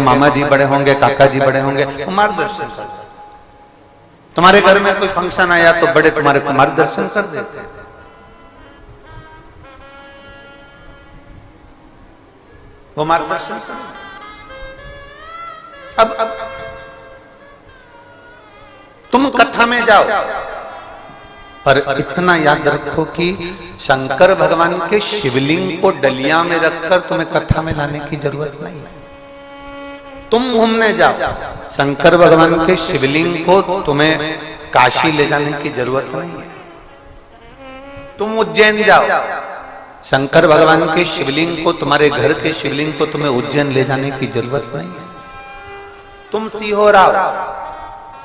मामा जी बड़े होंगे, काका जी बड़े होंगे, वो मार्गदर्शन कर देते। तुम्हारे घर में कोई फंक्शन आया तो बड़े तुम्हारे को मार्गदर्शन कर देते हैं। वो मार्गदर्शन कर। अब तुम कथा में जाओ, पर इतना याद रखो कि शंकर भगवान के शिवलिंग को डलिया में रखकर तुम्हें कथा में लाने की जरूरत नहीं है। तुम घूमने जाओ, शंकर भगवान के शिवलिंग को तुम्हें काशी ले जाने की जरूरत नहीं है। तुम उज्जैन जाओ, शंकर भगवान के शिवलिंग को, तुम्हारे घर के शिवलिंग को तुम्हें उज्जैन ले जाने की जरूरत नहीं है। तुम सीहोर आओ,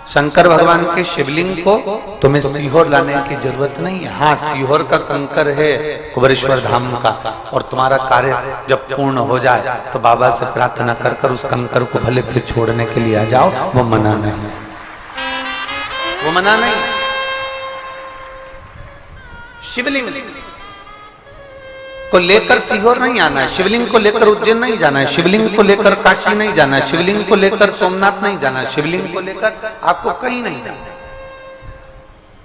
शंकर भगवान के शिवलिंग को तुम्हें सीहोर लाने की जरूरत नहीं है। हाँ, सीहोर का कंकर है कुबेरेश्वर धाम का, और तुम्हारा कार्य जब पूर्ण हो जाए तो बाबा से प्रार्थना कर कर उस कंकर को भले फिर छोड़ने के लिए आ जाओ, वो मना नहीं, वो मना नहीं। शिवलिंग को लेकर सीहोर नहीं आना है, शिवलिंग को लेकर उज्जैन नहीं जाना है, शिवलिंग को लेकर काशी नहीं जाना है, शिवलिंग को लेकर सोमनाथ नहीं जाना है, शिवलिंग को लेकर आपको कहीं नहीं जाना,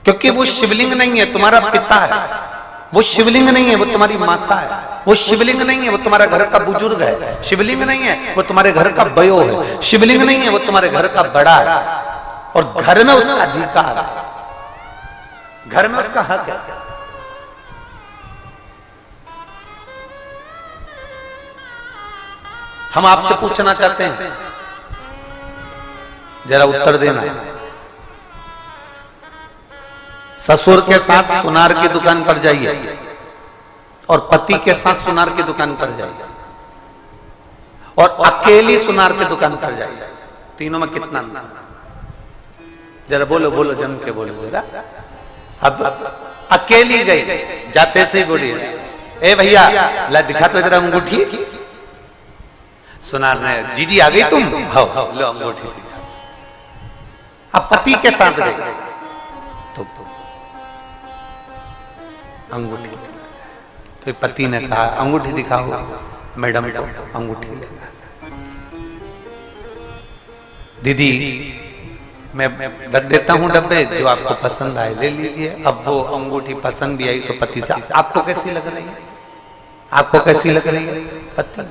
क्योंकि वो शिवलिंग नहीं है, तुम्हारा पिता है। वो शिवलिंग नहीं है, वो तुम्हारी माता है। वो शिवलिंग नहीं है, वो तुम्हारा घर का बुजुर्ग है। शिवलिंग नहीं है, वो तुम्हारे घर का बयो है। शिवलिंग नहीं है, वो तुम्हारे घर का बड़ा है, और घर में उसका अधिकार है, घर में उसका हक है। हम आपसे पूछना चाहते हैं, जरा उत्तर देना। ससुर के साथ सुनार की दुकान पर जाइए और पति के साथ सुनार की दुकान पर जाइए और अकेली सुनार की दुकान पर जाइए, तीनों में कितना अंतर? जरा बोलो बोलो, जम के बोलो जरा। अब अकेली गई, जाते से ही बोली, ए भैया ला दिखा तो जरा अंगूठी। सुनार ने, जीजी आ गई तुम, हाँ लो अंगूठी दिखा। अब पति के साथ गई तो अंगूठी, फिर पति ने कहा अंगूठी दिखाओ मैडम को, अंगूठी दिखा। दीदी मैं रख देता हूं डब्बे, जो आपको पसंद आए ले लीजिए। अब वो अंगूठी पसंद भी आई तो पति से, आपको कैसी लग रही है, आपको कैसी लग रही है? पति।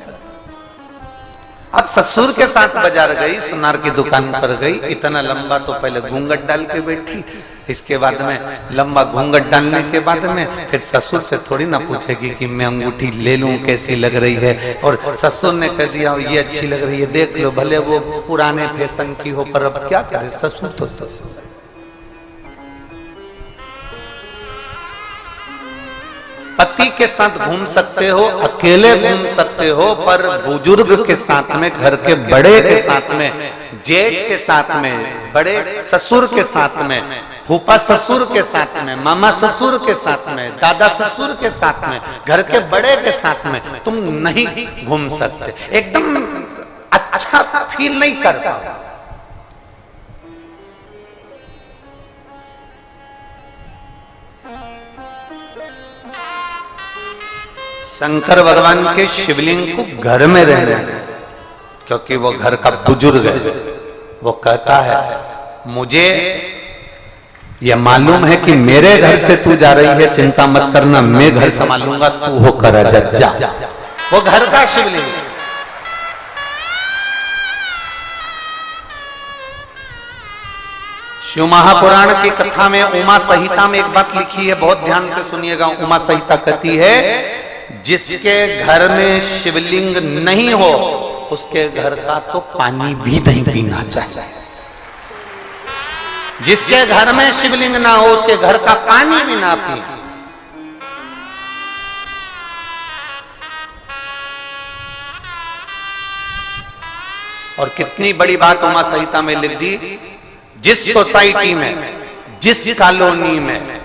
अब ससुर के साथ बाजार गई, सुनार की दुकान पर गई, इतना लंबा तो पहले घूंघट डाल के बैठी, इसके बाद में लंबा घूंघट डालने के बाद में फिर ससुर से थोड़ी ना पूछेगी कि मैं अंगूठी ले लूं, कैसी लग रही है। और ससुर ने कह दिया ये अच्छी लग रही है, देख लो, भले वो पुराने फैशन की हो, पर अब क्या करे, ससुर तो ससुर। पति के साथ घूम सकते हो, अकेले घूम सकते हो, पर बुजुर्ग के साथ में, घर के बड़े के साथ में, जेठ के साथ में, बड़े ससुर के साथ में, फूफा ससुर के साथ में, मामा ससुर के साथ में, दादा ससुर के साथ में, घर के बड़े के साथ में तुम नहीं घूम सकते, एकदम अच्छा फील नहीं करता। शंकर भगवान के शिवलिंग को घर में रहने दें, क्योंकि वो घर का बुजुर्ग है। वो कहता है मुझे यह मालूम है कि मेरे घर से तू जा रही है, चिंता मत करना, मैं घर संभालूंगा, तू होकर जा। वो घर का शिवलिंग है। शिव महापुराण की कथा में उमा संहिता में एक बात लिखी है, बहुत ध्यान से सुनिएगा। उमा संहिता कहती है जिसके घर में शिवलिंग नहीं हो उसके घर का तो पानी भी नहीं पीना चाहिए। जिसके घर में शिवलिंग ना हो उसके घर का पानी भी ना पिए। और कितनी बड़ी बात उमा संहिता में लिख दी, जिस सोसाइटी में, जिस कॉलोनी में,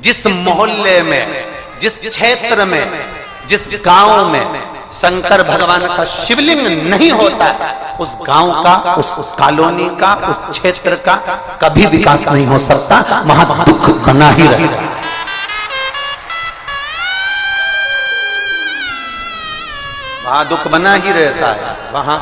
जिस मोहल्ले में, जिस क्षेत्र में, जिस गांव में शंकर भगवान का शिवलिंग नहीं होता, उस गांव का, उस कॉलोनी का, उस क्षेत्र का कभी विकास नहीं हो सकता, वहां दुख बना ही रहेगा। वहां दुख बना ही रहता है, वहां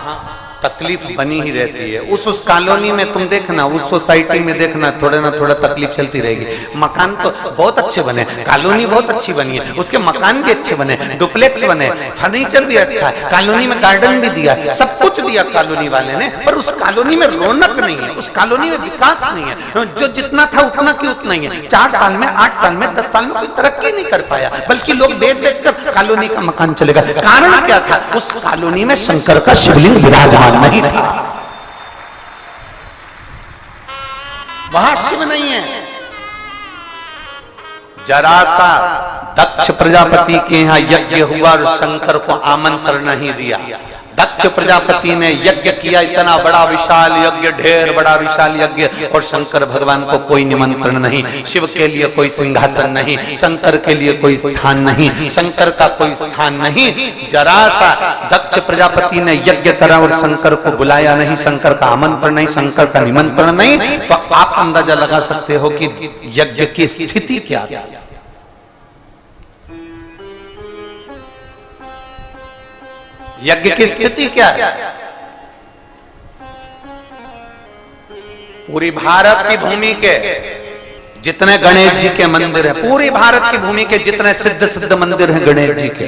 तकलीफ बनी ही रहती है। उस कॉलोनी में तुम देखना, उस सोसाइटी में देखना, थोड़ा ना थोड़ा तकलीफ चलती रहेगी। मकान तो बहुत अच्छे बने, कॉलोनी बहुत अच्छी बनी है, उसके मकान भी अच्छे बने, डुप्लेक्स बने, फर्नीचर भी अच्छा है, कॉलोनी में गार्डन भी दिया, सब कुछ दिया कॉलोनी वाले ने, पर उस कॉलोनी में रौनक नहीं है, उस कॉलोनी में विकास नहीं है। जो जितना था उतना की उतना ही है। 4 साल में, 8 साल में, 10 साल में कोई तरक्की नहीं कर पाया, बल्कि लोग बेच बेच कर कॉलोनी का मकान चलेगा। कारण क्या था? उस कॉलोनी में शंकर का शिवलिंग विराजमान नहीं था, वहां शिव नहीं है। जरा सा दक्ष प्रजापति के यहाँ यज्ञ हुआ और शंकर को आमंत्रण नहीं दिया। दक्ष प्रजापति ने यज्ञ किया, इतना बड़ा विशाल यज्ञ, ढेर बड़ा विशाल यज्ञ, और शंकर भगवान को कोई निमंत्रण नहीं। शिव के लिए कोई सिंहासन नहीं, शंकर के लिए कोई स्थान नहीं, शंकर का कोई स्थान नहीं। जरा सा दक्ष प्रजापति ने यज्ञ करा और शंकर को बुलाया नहीं, शंकर का आमंत्रण नहीं, शंकर का निमंत्रण नहीं। तो आप अंदाजा लगा सकते हो कि यज्ञ की स्थिति क्या थी। यज्ञ की स्थिति क्या है? पूरी भारत की भूमि के जितने गणेश जी के मंदिर हैं, पूरी भारत की भूमि के जितने सिद्ध सिद्ध मंदिर हैं गणेश जी के,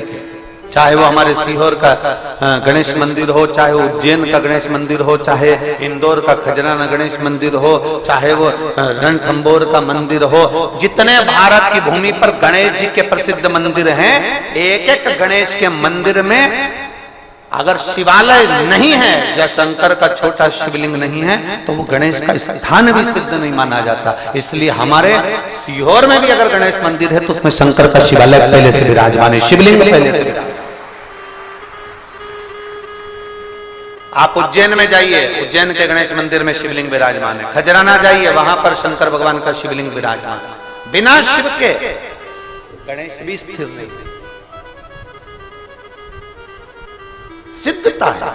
चाहे वो हमारे सीहोर का गणेश मंदिर हो, चाहे वो उज्जैन का गणेश मंदिर हो, चाहे इंदौर का खजराना गणेश मंदिर हो, चाहे वो रणथंबोर का मंदिर हो, जितने भारत की भूमि पर गणेश जी के प्रसिद्ध मंदिर हैं, एक एक गणेश के मंदिर में अगर शिवालय नहीं है या शंकर का छोटा शिवलिंग नहीं है तो वो गणेश का स्थान भी सिद्ध नहीं माना जाता। इसलिए हमारे सीहोर में भी अगर गणेश मंदिर है तो उसमें शंकर का शिवालय पहले से विराजमान है, शिवलिंग पहले से विराजमान। आप उज्जैन में जाइए, उज्जैन के गणेश मंदिर में शिवलिंग विराजमान है। खजराना जाइए, वहां पर शंकर भगवान का शिवलिंग विराजमान। बिना शिव के गणेश भी स्थिर नहीं, सिद्धता है।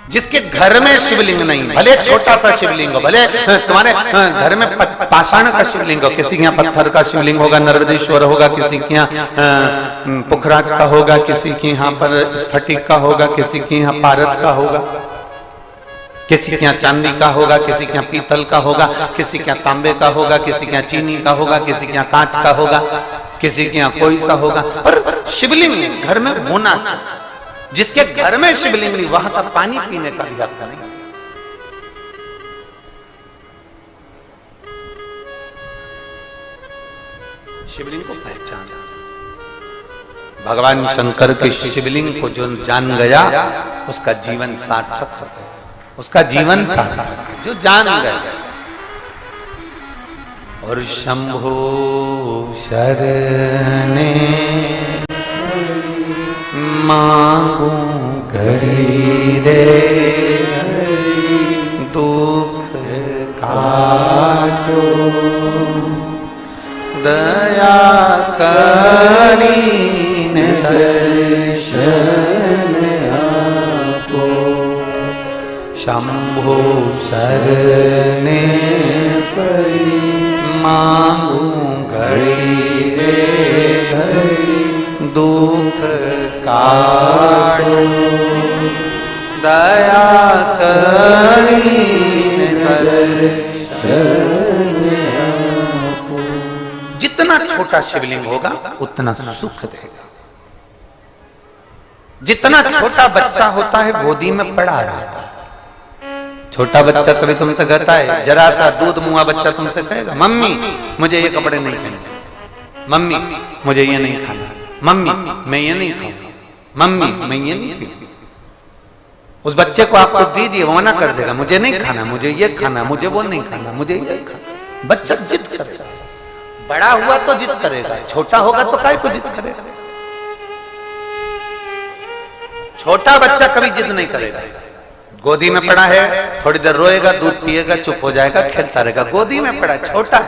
जिसके घर में शिवलिंग नहीं, भले छोटा सा शिवलिंग हो, भले तुम्हारे घर में पाषाण का शिवलिंग हो, किसी के यहाँ पत्थर का शिवलिंग होगा, नर्मदेश्वर होगा, किसी के यहाँ पुखराज का होगा, किसी के यहाँ पर स्फटिक का होगा, किसी के यहाँ पारद का होगा, किसी के यहाँ चांदी का होगा, किसी के यहाँ पीतल का होगा, किसी के यहाँ तांबे का होगा, किसी के यहाँ चीनी का होगा, किसी के यहाँ कांच का होगा, किसी के यहाँ कोई सा होगा, पर शिवलिंग घर में होना चाहिए। जिसके घर में शिवलिंग नहीं, वहां का पानी पीने का भी हक नहीं। शिवलिंग को पहचान, भगवान शंकर के शिवलिंग को जो जान गया उसका जीवन सार्थक हो गया, उसका जीवन सार्थक जो जान गया। और शंभो शरणे मांगू घड़ी रे, दुख काटो दया करीन दर्शन आपो। शंभो शरणे मांगू घड़ी रे घड़ी, दुख काटो दया करीन दर्शन आपो। जितना छोटा शिवलिंग होगा उतना सुख देगा। जितना छोटा बच्चा होता है गोदी में पड़ा रहता है। छोटा बच्चा कभी तुमसे कहता है, जरा सा दूध मुआ बच्चा तुमसे कहेगा, मम्मी मुझे ये कपड़े नहीं पहनने, मम्मी मुझे ये नहीं खाना, मम्मी मैं ये नहीं खाऊंगा, मम्मी मैं ये नहीं पीऊंगा। उस बच्चे को आप कुछ दीजिए, वो मना कर देगा, मुझे नहीं खाना, मुझे ये खाना, मुझे वो नहीं खाना, मुझे ये खाना। बच्चा जिद करेगा। बड़ा हुआ तो जिद करेगा, छोटा होगा तो काय को जिद करेगा। छोटा बच्चा कभी जिद नहीं करेगा। गोदी में पड़ा है, थोड़ी देर रोएगा, दूध पिएगा, चुप हो जाएगा, खेलता रहेगा। गोदी में पड़ा, छोटा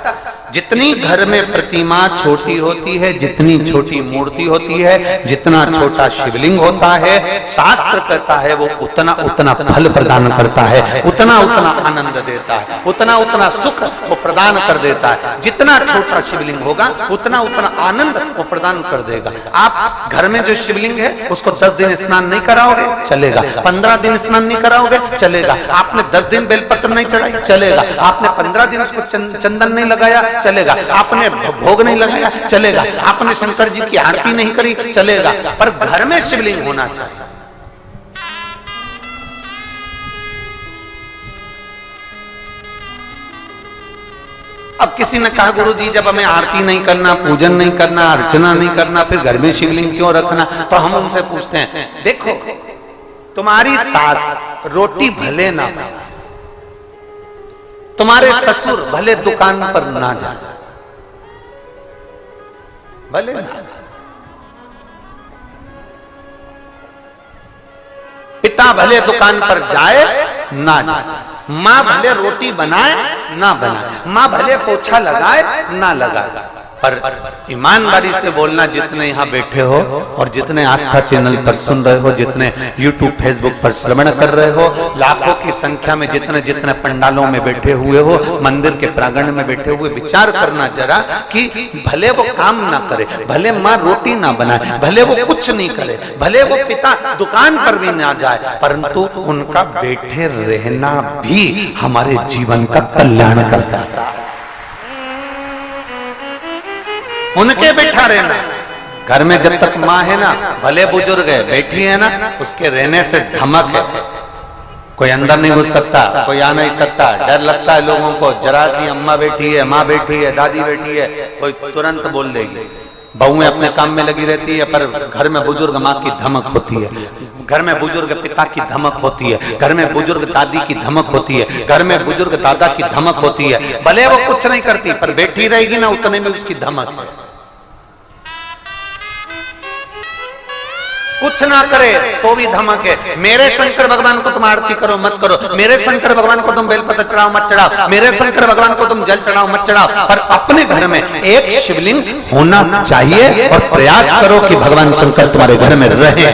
जितनी घर में प्रतिमा छोटी होती है, जितनी छोटी मूर्ति होती है, जितना छोटा शिवलिंग होता है, शास्त्र कहता है वो उतना उतना फल प्रदान करता है, उतना उतना आनंद देता है, उतना उतना सुख वो प्रदान कर देता है। जितना छोटा शिवलिंग होगा उतना उतना आनंद वो प्रदान कर देगा। आप घर में जो शिवलिंग है उसको 10 दिन स्नान नहीं कराओगे, चलेगा। 15 दिन स्नान नहीं कराओगे, चलेगा। आपने 10 दिन बेलपत्र नहीं चढ़ाई, चलेगा। आपने 15 दिन उसको चंदन नहीं लगाया, चलेगा। आपने भोग नहीं लगाया, चलेगा। आपने शंकर जी की आरती नहीं करी, चलेगा। पर घर में शिवलिंग होना चाहिए। अब किसी ने कहा गुरुजी जब हमें आरती नहीं करना, पूजन नहीं करना, अर्चना नहीं करना, फिर घर में शिवलिंग क्यों रखना? तो हम उनसे पूछते हैं, देखो तुम्हारी सास रोटी भले ना बनाए, तुम्हारे ससुर भले दुकान पर ना जाए, भले ना जाए, पिता भले दुकान पर जाए ना जाए, माँ भले रोटी बनाए ना बनाए, माँ भले पोछा लगाए ना लगाए, पर ईमानदारी से बोलना, जितने यहाँ बैठे हो और जितने आस्था चैनल पर सुन रहे हो, जितने यूट्यूब फेसबुक पर श्रवण कर रहे हो, लाखों की संख्या में जितने जितने पंडालों में बैठे हुए हो, मंदिर के प्रांगण में बैठे हुए, विचार करना जरा कि भले वो काम ना करे, भले माँ रोटी ना बनाए, भले वो कुछ नहीं करे, भले वो पिता दुकान पर भी ना जाए, परंतु उनका बैठे रहना भी हमारे जीवन का कल्याण कर जाता है। उनके बैठा रहना, घर में जब तक माँ है ना, भले बुजुर्ग है, बैठी है ना, उसके रहने से धमक है। कोई अंदर नहीं घुस सकता, कोई आ नहीं सकता, डर लगता है लोगों को। जरा सी अम्मा बैठी है, माँ बैठी है, दादी बैठी है, कोई तुरंत बोल देगी। बहुएं अपने काम में लगी रहती है, पर घर में बुजुर्ग माँ की धमक होती है, घर में बुजुर्ग पिता की धमक होती है, घर में बुजुर्ग दादी की धमक होती है, घर में बुजुर्ग दादा की धमक होती है। भले वो कुछ नहीं करती, पर बैठी रहेगी ना, उतने में उसकी धमक है। कुछ ना करे तो भी धमक है। मेरे शंकर भगवान को तुम आरती करो मत करो, मेरे शंकर भगवान को तुम बेलपत्र चढ़ाओ मत चढ़ाओ, मेरे शंकर भगवान को तुम जल चढ़ाओ मत चढ़ाओ, पर अपने घर में एक शिवलिंग होना चाहिए और प्रयास करो कि भगवान शंकर तुम्हारे घर में रहे।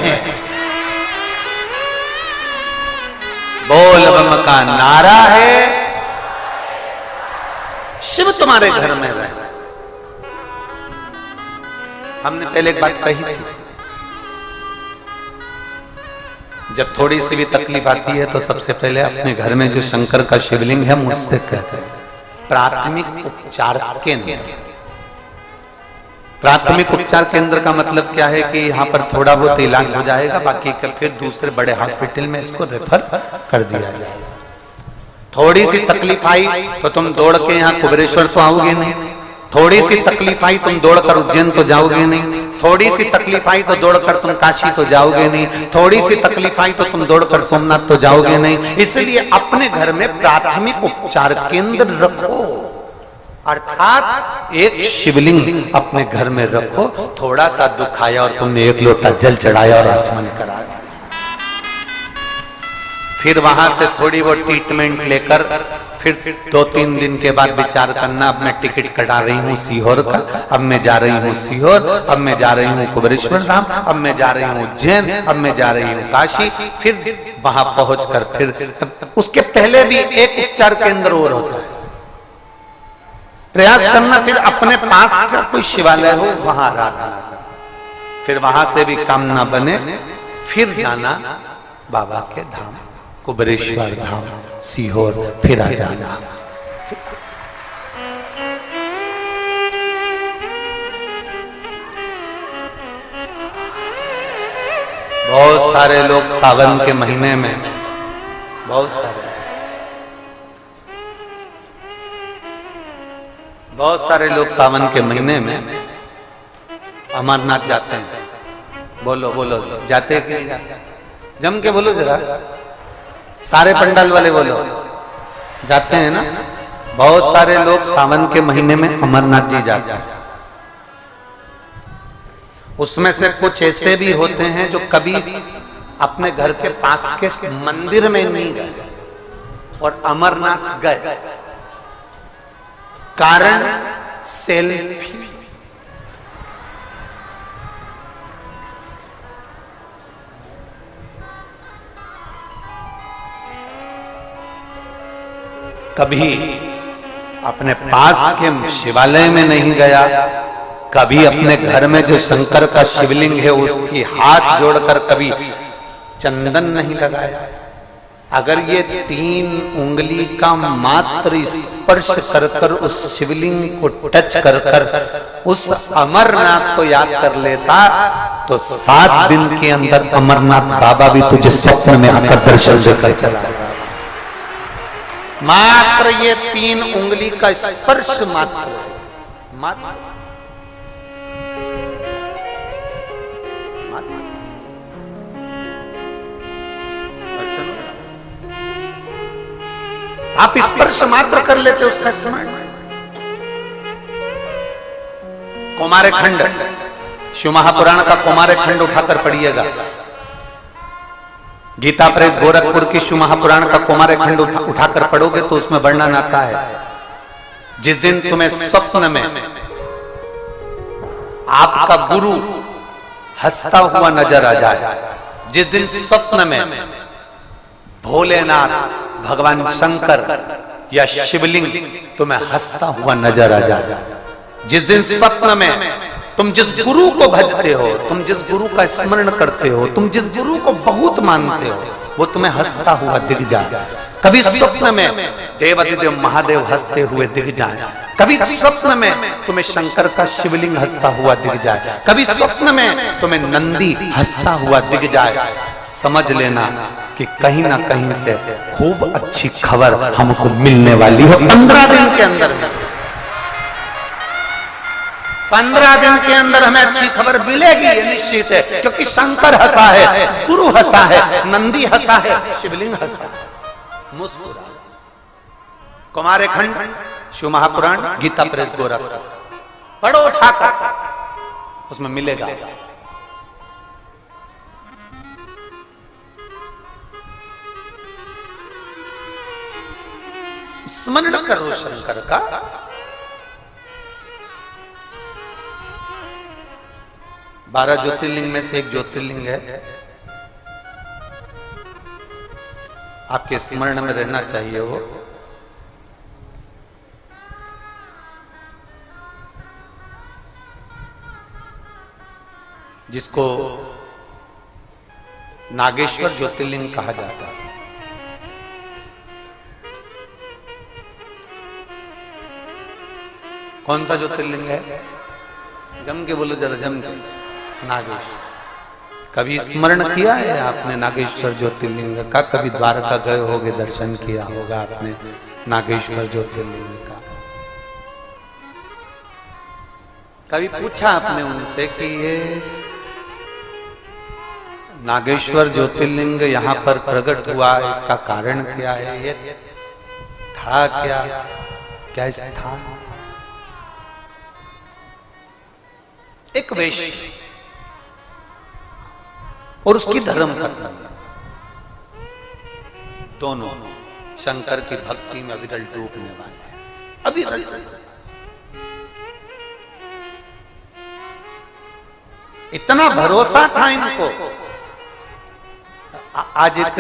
बोल बम का नारा है, शिव तुम्हारे घर में रहे। हमने पहले एक बात कही थी, जब थोड़ी सी भी तकलीफ आती है तो सबसे पहले अपने घर में जो शंकर का शिवलिंग है मुझसे कहते हैं प्राथमिक उपचार केंद्र। प्राथमिक उपचार केंद्र का मतलब क्या है कि यहाँ पर थोड़ा बहुत इलाज हो जाएगा, बाकी का फिर दूसरे बड़े हॉस्पिटल में इसको रेफर कर दिया जाएगा। थोड़ी सी तकलीफ आई तो तुम दौड़ के यहाँ कुबेरेश्वर तो आओगे नहीं, थोड़ी सी तकलीफ आई तुम दौड़कर उज्जैन तो जाओगे नहीं, थोड़ी सी तकलीफ आई तो दौड़कर तुम काशी तो जाओगे नहीं, थोड़ी सी तकलीफ आई तो तुम दौड़कर सोमनाथ तो जाओगे नहीं। इसलिए अपने घर में प्राथमिक उपचार केंद्र रखो, अर्थात एक शिवलिंग अपने घर में रखो। थोड़ा सा दुख आया और तुमने एक लोटा जल चढ़ाया और आचमन करा दिया, फिर वहां से थोड़ी वो ट्रीटमेंट लेकर फिर 2-3 दिन के बाद विचार करना, अब मैं टिकट कटा रही हूँ सीहोर का, अब मैं जा रही हूँ सीहोर, अब मैं जा रही हूँ कुबेरेश्वर धाम, अब मैं जा रही हूँ उज्जैन, अब मैं जा रही हूँ काशी। फिर वहां पहुंचकर फिर उसके पहले भी एक उपचार केंद्र और होता है, प्रयास करना फिर अपने पास का कोई शिवालय हो वहां आराधना करना, फिर वहां से भी काम ना बने फिर जाना बाबा के धाम, कुबेरेश्वर धाम, सीहोर, फिर आ जाना। बहुत सारे लोग सावन के महीने में, बहुत सारे लोग सावन के महीने में अमरनाथ जाते हैं। बोलो बोलो, जाते कि नहीं जाते? जम के बोलो जरा, सारे पंडाल वाले बोलो, जाते हैं ना? बहुत सारे लोग सावन के महीने में अमरनाथ जी जाते हैं। उसमें से कुछ ऐसे भी होते हैं जो कभी अपने घर के पास के मंदिर में नहीं गए और अमरनाथ गए। कारण सेल्फी। कभी अपने पास के शिवालय में नहीं गया, कभी अपने घर में जो शंकर का शिवलिंग है उसकी हाथ जोड़कर कभी चंदन नहीं लगाया। अगर ये 3 उंगली का मात्र स्पर्श कर कर उस शिवलिंग को टच कर कर उस अमरनाथ को याद कर लेता तो 7 दिन के अंदर अमरनाथ बाबा भी तुझे स्वप्न में आकर दर्शन देकर चला। मात्र ये 3 उंगली का स्पर्श मात्र आप स्पर्श मात्र कर लेते उसका स्मरण। कौमारे खंड, शिव महापुराण का कौमारे खंड उठाकर पढ़िएगा। गीता प्रेस गोरखपुर की शिव महापुराण का कौमारे खंड उठाकर पढ़ोगे तो उसमें वर्णन आता है, जिस दिन तुम्हें स्वप्न में आपका गुरु हंसता हुआ नजर आ जाए, जिस दिन स्वप्न में भोलेनाथ, भगवान शंकर या शिवलिंग तुम्हें हंसता हुआ नजर आ जाए, जिस दिन स्वप्न में तुम जिस गुरु को भजते हो, तुम जिस गुरु का स्मरण करते हो, तुम जिस गुरु को बहुत मानते हो, वो तुम्हें हंसता हुआ दिख जाए। कभी स्वप्न में देवाधिदेव महादेव हंसते हुए दिख जाए, कभी स्वप्न में तुम्हें शंकर का शिवलिंग हंसता हुआ दिख जाए, कभी स्वप्न में तुम्हें नंदी हंसता हुआ दिख जाए, समझ लेना कि कहीं ना कहीं से खूब अच्छी खबर हमको मिलने वाली है 15 दिन के अंदर। 15 दिन के अंदर हमें अच्छी खबर मिलेगी, ये निश्चित है, क्योंकि शंकर हंसा है, गुरु हंसा है, नंदी हंसा है, शिवलिंग हंसा है, मुस्कुरा। कुमारे खंड, शिव महापुराण, गीता प्रेस गोरखपुर पढ़ो उठाकर, उसमें मिलेगा। स्मरण करो शंकर का। बारह ज्योतिर्लिंग में से एक ज्योतिर्लिंग है, आपके स्मरण में रहना चाहिए वो। जिसको नागेश्वर ज्योतिर्लिंग कहा जाता है। कौन सा ज्योतिर्लिंग है? जम के बोलो जरा, जम के। नागेश्वर। कभी स्मरण किया है आपने नागेश्वर ज्योतिर्लिंग का? कभी द्वारका गए होगे, दर्शन किया होगा आपने नागेश्वर ज्योतिर्लिंग का? कभी पूछा आपने उनसे कि ये नागेश्वर ज्योतिर्लिंग यहाँ पर प्रकट हुआ, इसका कारण क्या है? ये था क्या? क्या स्थान? एक वैश्य और उसकी धर्म पत्नी, दोनों शंकर की भक्ति में अविरल डूबने वाले। अविरल इतना भरोसा था इनको। आज एक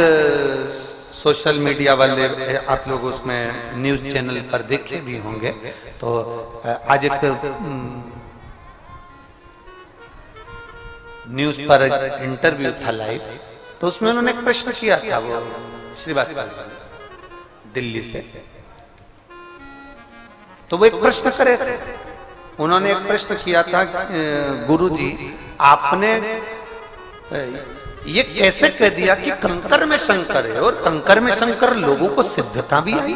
सोशल मीडिया वाले, आप लोग उसमें न्यूज चैनल पर देखे भी होंगे, तो आज एक न्यूज पर इंटरव्यू था लाइव, तो उसमें उन्होंने एक प्रश्न किया था, वो श्रीवास्तव दिल्ली से, तो वो एक प्रश्न करे थे। उन्होंने एक प्रश्न किया था, गुरुजी आपने ये कैसे कह दिया कि कंकर में शंकर है, और कंकर में शंकर लोगों को सिद्धता भी आई?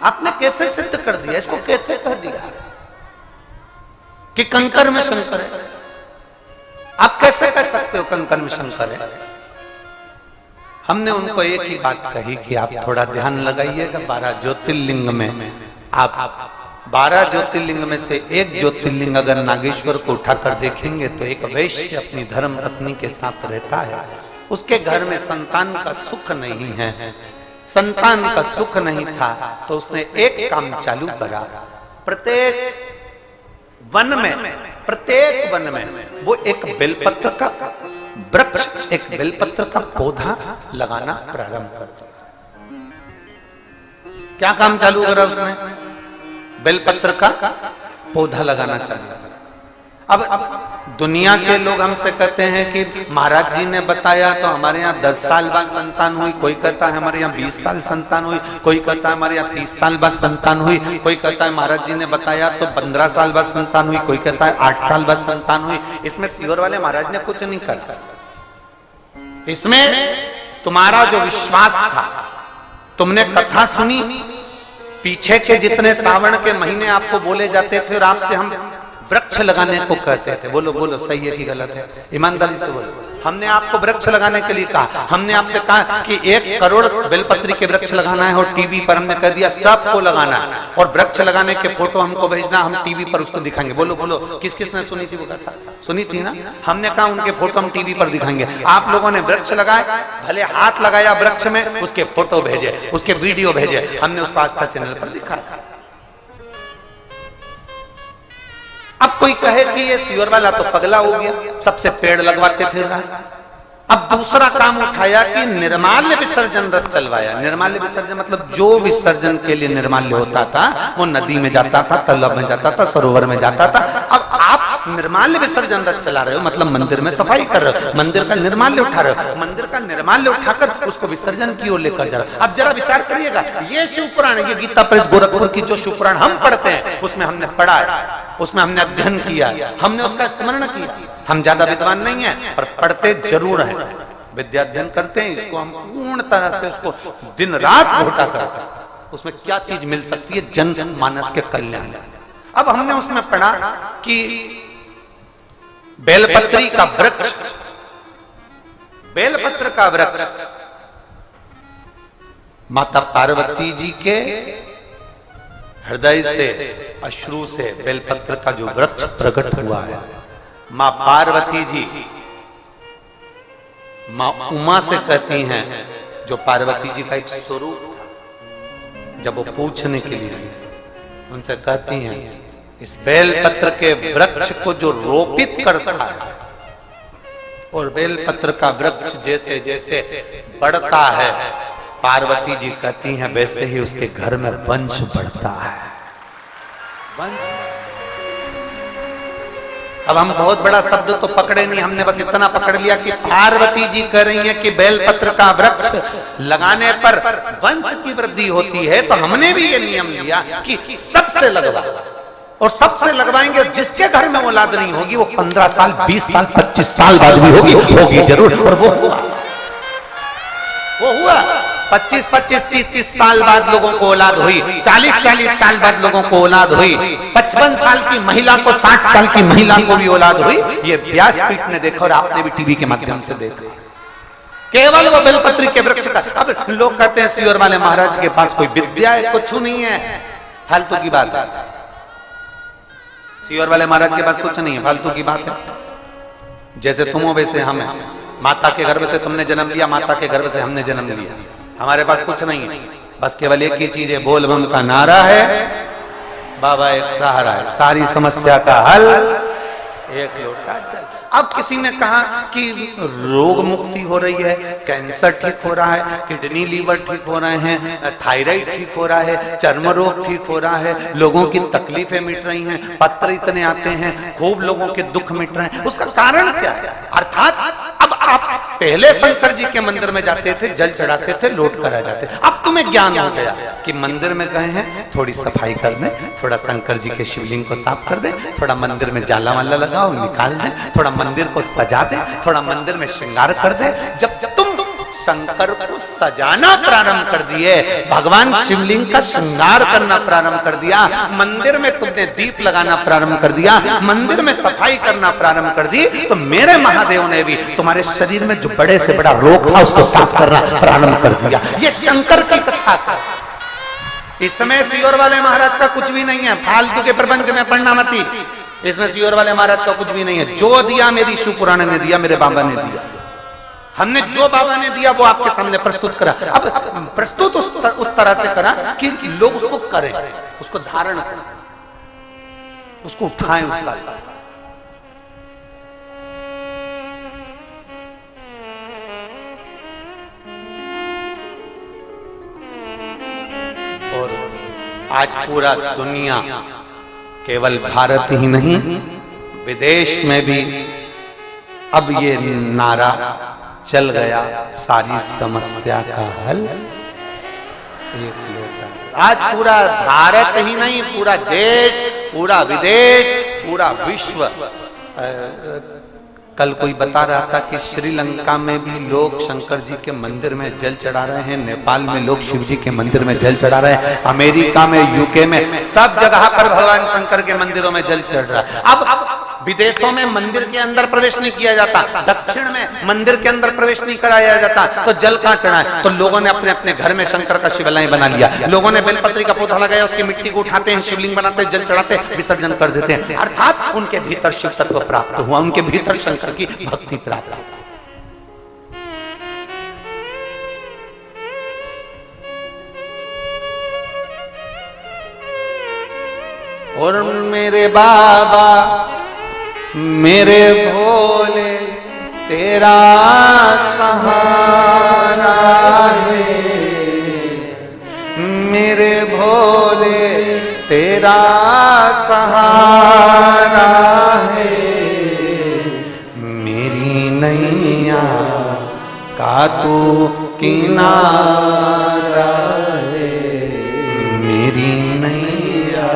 आपने कैसे सिद्ध कर दिया, इसको कैसे कह दिया कि कंकर में शंकर है? आप कैसे कह सकते हो कंकर में शंकर है? हमने उनको एक ही बात कही कि आप थोड़ा ध्यान लगाइएगा, 12 ज्योतिर्लिंग में आप 12 ज्योतिर्लिंग में से एक ज्योतिर्लिंग अगर नागेश्वर को उठाकर देखेंगे तो एक वैश्य अपनी धर्म पत्नी के साथ रहता है, उसके घर में संतान का सुख नहीं है, संतान का सुख नहीं था, तो उसने एक काम चालू करा। प्रत्येक वन में वो एक बेलपत्र का वृक्ष, एक बेलपत्र का पौधा लगाना प्रारंभ करता। क्या काम चालू करा उसने? बेलपत्र का पौधा लगाना चालू करा। अब दुनिया के लोग हमसे कहते हैं कि महाराज जी ने बताया तो हमारे यहाँ 10 साल बाद संतान हुई, कोई कहता है हमारे यहाँ 20 साल संतान हुई, कोई कहता है हमारे यहाँ 30 साल बाद संतान हुई, कोई कहता है महाराज जी ने बताया तो 15 साल बाद संतान हुई, कोई कहता है 8 साल बाद संतान हुई। इसमें सीहोर वाले महाराज ने कुछ नहीं करा। इसमें तुम्हारा जो विश्वास था, तुमने कथा सुनी, पीछे के जितने श्रावण के महीने आपको बोले जाते थे और आपसे हम वृक्ष लगाने को कहते थे, बोलो बोलो सही है कि गलत है, ईमानदारी से बोलो। हमने आपको वृक्ष लगाने के लिए कहा, हमने आपसे कहा कि 1 करोड़ बेलपत्री के वृक्ष लगाना है और टीवी पर हमने कह दिया सबको लगाना है और वृक्ष लगाने के फोटो हमको भेजना, हम टीवी पर उसको दिखाएंगे। बोलो बोलो किस किस ने सुनी थी वो कथा? सुनी थी ना? हमने कहा उनके फोटो हम टीवी पर दिखाएंगे। आप लोगों ने वृक्ष लगाए, भले हाथ लगाया वृक्ष में, उसके फोटो भेजे, उसके वीडियो भेजे, हमने उसको आस्था चैनल पर दिखाया। अब कोई कहे कि ये सीहोर वाला तो पगला हो गया, सबसे पेड़ लगवाते फिर रहा। अब दूसरा काम उठाया कि निर्माल्य विसर्जन रथ चलवाया। निर्माल्य विसर्जन मतलब जो विसर्जन के लिए निर्माल्य होता था वो नदी में जाता था, तालाब में जाता था, सरोवर में जाता था। अब आप निर्माल्य विसर्जन रथ चला रहे हो, मतलब मंदिर में सफाई कर रहे हो, मंदिर का निर्माल्य उठा रहे हो, मंदिर का निर्माल्य उठाकर उसको विसर्जन की ओर लेकर जा रहे हो। अब जरा विचार करिएगा, ये शिव पुराण, ये गीता प्रेस गोरखपुर की जो शिव पुराण हम पढ़ते हैं उसमें हमने पढ़ा है, उसमें हमने अध्ययन किया, हमने उसका स्मरण किया। हम ज्यादा विद्वान नहीं है पर पढ़ते जरूर हैं, विद्या अध्ययन करते हैं। इसको हम पूर्ण तरह से उसको दिन रात घोटा करते हैं, उसमें क्या चीज मिल सकती है जन मानस के कल्याण। अब हमने उसमें पढ़ा कि बेलपत्री का वृक्ष, बेलपत्र का वृक्ष माता पार्वती जी के हृदय से, अश्रु से बेलपत्र का जो वृक्ष प्रकट हुआ है, मां पार्वती जी मां उमा से कहती हैं, जो पार्वती जी का एक स्वरूप था, जब वो पूछने के लिए उनसे कहती हैं इस बेलपत्र के वृक्ष को जो रोपित करता है और बेलपत्र का वृक्ष जैसे जैसे बढ़ता है, पार्वती जी कहती हैं वैसे ही उसके घर में वंश बढ़ता है। अब हम बहुत बड़ा शब्द तो पकड़े नहीं, हमने बस इतना पकड़ लिया कि पार्वती जी कह रही हैं कि बेलपत्र का वृक्ष लगाने पर वंश की वृद्धि होती है, तो हमने भी ये नियम लिया कि सबसे लगवा, और सबसे लगवाएंगे। जिसके घर में औलाद नहीं होगी वो 15 साल 20 साल 25 साल बाद भी होगी जरूर। और वो हुआ 25-25 30-30 साल बाद लोगों को औलाद हुई, 40-40 साल बाद लोगों को औलाद हुई, 55 साल की महिला को 60 साल की महिला को भी औलाद हुई। ये व्यासपीठ ने देखा और आपने भी टीवी के माध्यम से देखा, केवल वो बेलपत्री के वृक्ष का। अब लोग कहते हैं सीहोर वाले महाराज के पास कोई विद्या है, कुछ नहीं है, फालतू की बात है। सीहोर वाले महाराज के पास कुछ नहीं है, फालतू की बात है। जैसे तुम हो वैसे हम हैं, माता के गर्भ से तुमने जन्म लिया, माता के गर्भ से हमने जन्म लिया, हमारे पास कुछ नहीं है, बस केवल एक ही चीज है, बोल बम का नारा है, बाबा एक सहारा है, सारी समस्या का हल एक लोटा जल। अब किसी ने कहा कि रोग मुक्ति हो रही है, कैंसर ठीक हो रहा है, किडनी लीवर ठीक हो रहे हैं, थायराइड ठीक हो रहा है, चर्म रोग ठीक हो रहा है, लोगों की तकलीफें मिट रही हैं, पत्र इतने आते हैं, खूब लोगों के दुख मिट रहे हैं, उसका कारण क्या है? अर्थात अब आप पहले शंकर जी के मंदिर में जाते थे, जल चढ़ाते थे, लौट कर आ जाते, अब तुम्हें ज्ञान हो गया कि मंदिर में गए हैं, थोड़ी सफाई कर दें, थोड़ा शंकर जी के शिवलिंग को साफ कर दें, थोड़ा मंदिर में जाला वाला लगाओ निकाल दें, थोड़ा मंदिर को सजा दे, थोड़ा मंदिर में श्रृंगार कर दे। जब तुम शंकर को सजाना प्रारंभ कर दिए, भगवान शिवलिंग का श्रृंगार करना प्रारंभ कर दिया, मंदिर में तुमने दीप लगाना प्रारंभ कर दिया, मंदिर में सफाई करना प्रारंभ कर दी, तो मेरे महादेव ने भी तुम्हारे शरीर में जो बड़े से बड़ा रोग था उसको साफ करना प्रारंभ कर दिया। ये शंकर की कथा था। इसमें सीहोर वाले महाराज का कुछ भी नहीं है, फालतू के प्रपंच में पढ़ना मती। इसमें सीहोर वाले महाराज का कुछ भी नहीं है, जो दिया मेरी शिव पुराण ने दिया, मेरे बाबा ने दिया। हमने जो बाबा ने दिया वो आपके सामने प्रस्तुत करा। अब प्रस्तुत उस तरह से करा कि लोग उसको करें, उसको धारण करें, उसको उठाएं उस बात पर। और आज पूरा दुनिया, केवल भारत ही नहीं विदेश में भी अब ये नारा चल गया, सारी समस्या का हल एक लोटा। आज पूरा भारत ही नहीं, पूरा देश, पूरा विदेश, पूरा विश्व। कल कोई बता रहा था कि श्रीलंका में भी लोग शंकर जी के मंदिर में जल चढ़ा रहे हैं, नेपाल में लोग शिव जी के मंदिर में जल चढ़ा रहे हैं, अमेरिका में, यूके में, सब जगह पर भगवान शंकर के मंदिरों में जल चढ़ रहा है। अब विदेशों में मंदिर के अंदर प्रवेश नहीं किया जाता, दक्षिण में मंदिर के अंदर प्रवेश नहीं कराया जाता, तो जल कहां चढ़ाए? तो लोगों ने अपने अपने घर में शंकर का शिवालय बना लिया। लोगों ने बेलपत्री का पौधा लगाया, उसकी मिट्टी को उठाते हैं, शिवलिंग बनाते हैं, जल चढ़ाते हैं, विसर्जन कर देते हैं। अर्थात उनके भीतर शिव तत्व प्राप्त हुआ, उनके भीतर शंकर की भक्ति प्राप्त हुई। और मेरे बाबा, मेरे भोले, तेरा सहारा है, मेरे भोले तेरा सहारा है, मेरी नैया का तू किनारा है, मेरी नैया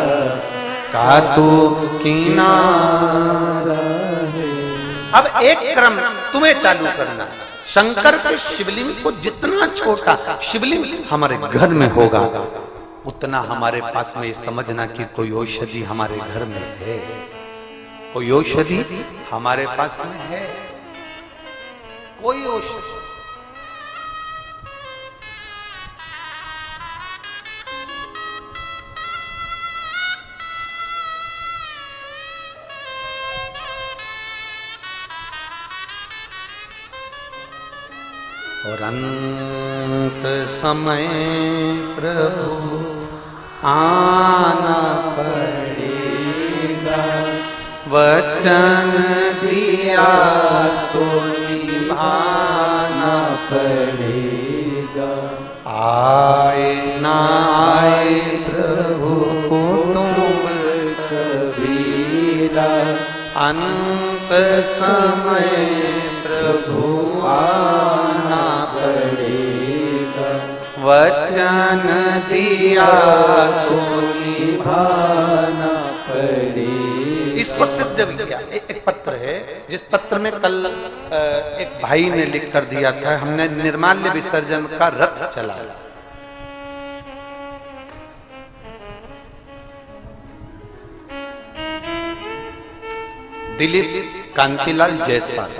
का तू किनारा है। अब एक क्रम तुम्हें चालू करना है। शंकर के शिवलिंग को जितना छोटा शिवलिंग हमारे घर में होगा, उतना हमारे पास में ये समझना कि कोई औषधि हमारे घर में है, कोई औषधि हमारे पास में है, कोई औषधि। और अंत समय प्रभु आना पड़ेगा, वचन दिया तो निभाना पड़ेगा। आए ना आए प्रभु कुटुंब कबीरा, अंत समय प्रभु आना पड़ेगा, वचन दिया तो निभाना पड़ेगा। इसको सिद्ध भी किया। एक पत्र है, जिस पत्र में कल एक भाई ने लिख कर दिया था, हमने निर्माल्य विसर्जन का रथ चलाया। दिलीप कांतिलाल जायसवाल,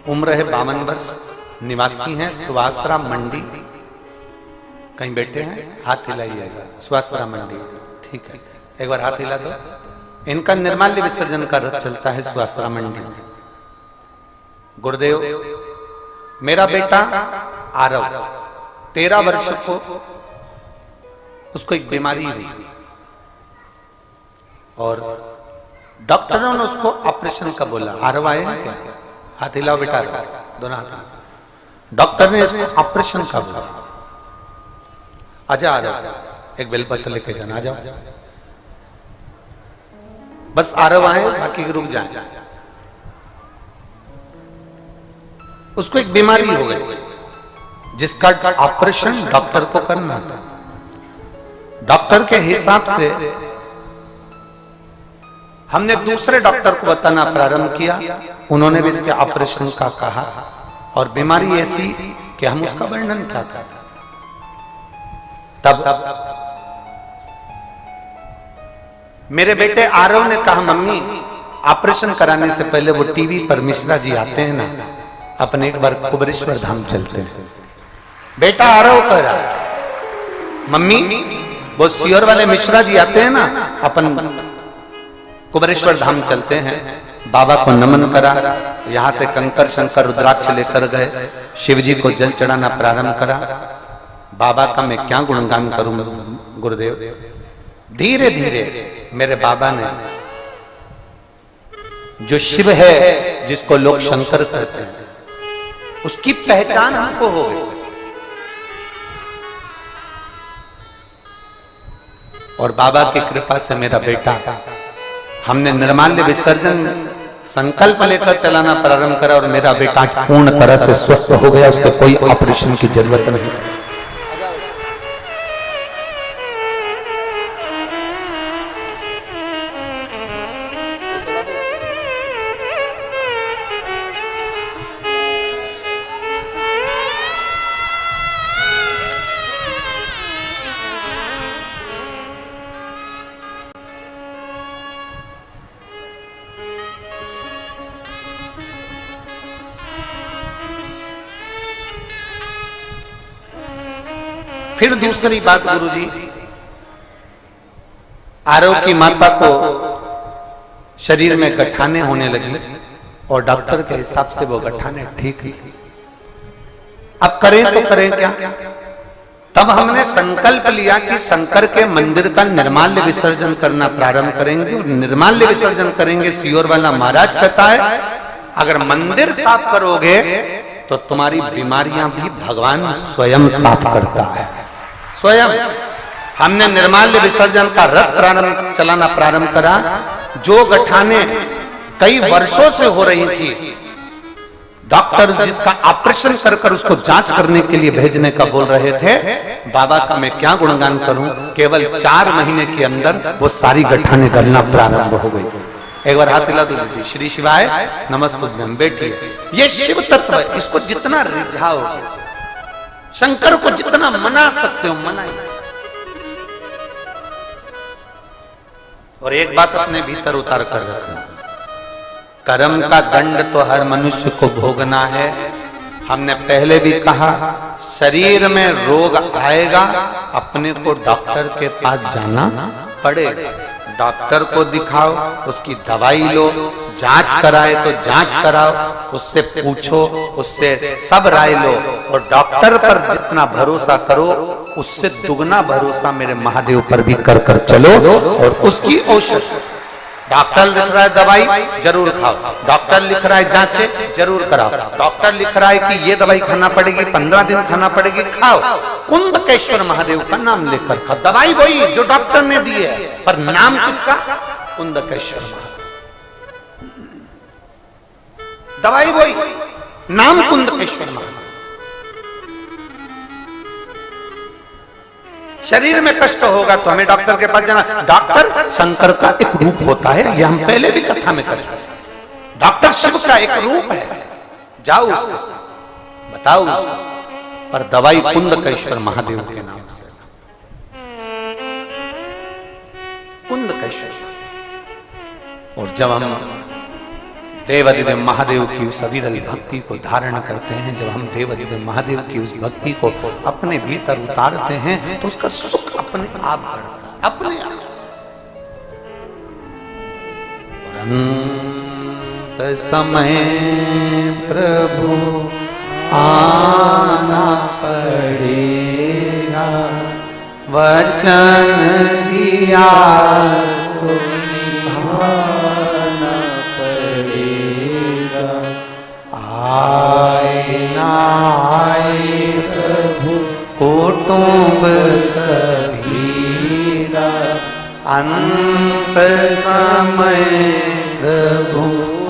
उम्र है 52 वर्ष, निवासी हैं सुभाषराम मंडी। कहीं बैठे हैं? हाथ हिलाइएगा। सुभाषराम मंडी, ठीक है, एक बार हाथ हिला दो। इनका निर्माल्य विसर्जन का रथ चलता है सुभाषराम मंडी। गुरुदेव, मेरा बेटा आरव 13 वर्ष को, उसको एक बीमारी हुई और डॉक्टरों ने उसको ऑपरेशन का बोला। आरव आए हैं क्या? हाथ हिलाओ बेटा, दोनों हाथ। डॉक्टर ने इसको ऑपरेशन का बोला। आजा आजा, एक बेलपत्र लेके जाना, आ जाओ। बस आरव आए, बाकी रुक जाए। उसको एक बीमारी हो गई जिसका ऑपरेशन डॉक्टर को करना था। डॉक्टर के हिसाब से हमने दूसरे डॉक्टर को बताना प्रारंभ किया, उन्होंने भी इसके ऑपरेशन का कहा, और बीमारी ऐसी कि हम उसका वर्णन क्या करें। तब मेरे बेटे आरव ने कहा, मम्मी ऑपरेशन कराने से पहले वो टीवी पर मिश्रा जी आते हैं ना, अपन एक बार कुबेरेश्वर धाम चलते हैं। बेटा आरव कह रहा, मम्मी वो सियोर वाले मिश्रा जी आते हैं ना, अपन कुबेरेश्वर धाम चलते हैं। बाबा को नमन करा, यहाँ से कंकर शंकर रुद्राक्ष लेकर गए, शिव जी को जल चढ़ाना प्रारंभ करा। बाबा का मैं क्या गुणगान करूं गुरुदेव। धीरे धीरे मेरे बाबा ने जो शिव है जिसको लोग शंकर कहते हैं उसकी पहचान हमको हो गई। और बाबा की कृपा से मेरा बेटा, हमने निर्माल्य विसर्जन संकल्प लेकर चलाना प्रारंभ करा और मेरा बेटा पूर्ण तरह से स्वस्थ हो गया, उसके कोई ऑपरेशन की जरूरत नहीं। फिर दूसरी बात गुरुजी, आरव की माता को शरीर में गठाने होने लगी और डॉक्टर के हिसाब से वो गठाने ठीक नहीं। अब करें तो करें क्या? तब हमने संकल्प लिया कि शंकर के मंदिर का निर्माल्य विसर्जन करना प्रारंभ करेंगे और निर्माल्य विसर्जन करेंगे। सियोर वाला महाराज कहता है अगर मंदिर साफ करोगे तो तुम्हारी बीमारियां भी भगवान स्वयं साफ करता है, स्वयं। हमने निर्माल्य विसर्जन का रथ चलाना प्रारंभ करा। जो गठाने कई वर्षों से हो रही थी, डॉक्टर जिसका ऑपरेशन कर कर उसको जांच करने के लिए भेजने का बोल रहे थे, बाबा का मैं क्या गुणगान करूं। केवल 4 महीने के अंदर वो सारी गठाने गलना प्रारंभ हो गई। एक बार हाथ हिला दीजिए। श्री शिवाय नमस्तुभ्यं। बैठिए। ये शिव तत्व है, इसको जितना रिझाओगे, शंकर को जितना मना सकते हो मनाइए। और एक बात अपने भीतर उतार कर रखना, कर्म का दंड तो हर मनुष्य को भोगना है। हमने पहले भी कहा शरीर में रोग आएगा, अपने को डॉक्टर के पास जाना पड़ेगा। डॉक्टर को दिखाओ, उसकी दवाई लो, जांच कराए तो जांच कराओ, उससे पूछो, उससे सब राय लो। और डॉक्टर पर जितना भरोसा करो उससे दुगना भरोसा मेरे महादेव पर भी कर कर चलो। और उसकी औषधि, डॉक्टर लिख रहा है दवाई जरूर खाओ, डॉक्टर लिख रहा है जांचे जरूर कराओ, डॉक्टर लिख रहा है कि ये दवाई खाना पड़ेगी, 15 दिन खाना पड़ेगी, खाओ। कुंदकेश्वर महादेव का नाम लेकर खाओ। दवाई वही जो डॉक्टर ने दी है, पर नाम किसका? कुंदकेश्वर महादेव। दवाई वही, नाम कुंदकेश्वर महादेव। शरीर में कष्ट होगा तो हमें डॉक्टर के पास जाना। डॉक्टर शंकर का एक रूप होता है, ये हम पहले भी कथा में कर चुके। डॉक्टर शिव का एक रूप है, जाओ उसको बताओ उसको। पर दवाई कुंदकेश्वर महादेव के नाम से, कुंदकेश्वर। और जब हम देवादिदेव महादेव की उस अविरल भक्ति को धारण करते हैं, जब हम देवादिदेव महादेव की उस भक्ति को अपने भीतर उतारते हैं तो उसका सुख अपने आप बढ़ता है, अपने आप। अंत समय प्रभु आना पड़ेगा, वचन दिया तो निभाना पड़ेगा। आए ना आए प्रभु कुटुंब कबीरा, अंत समय प्रभु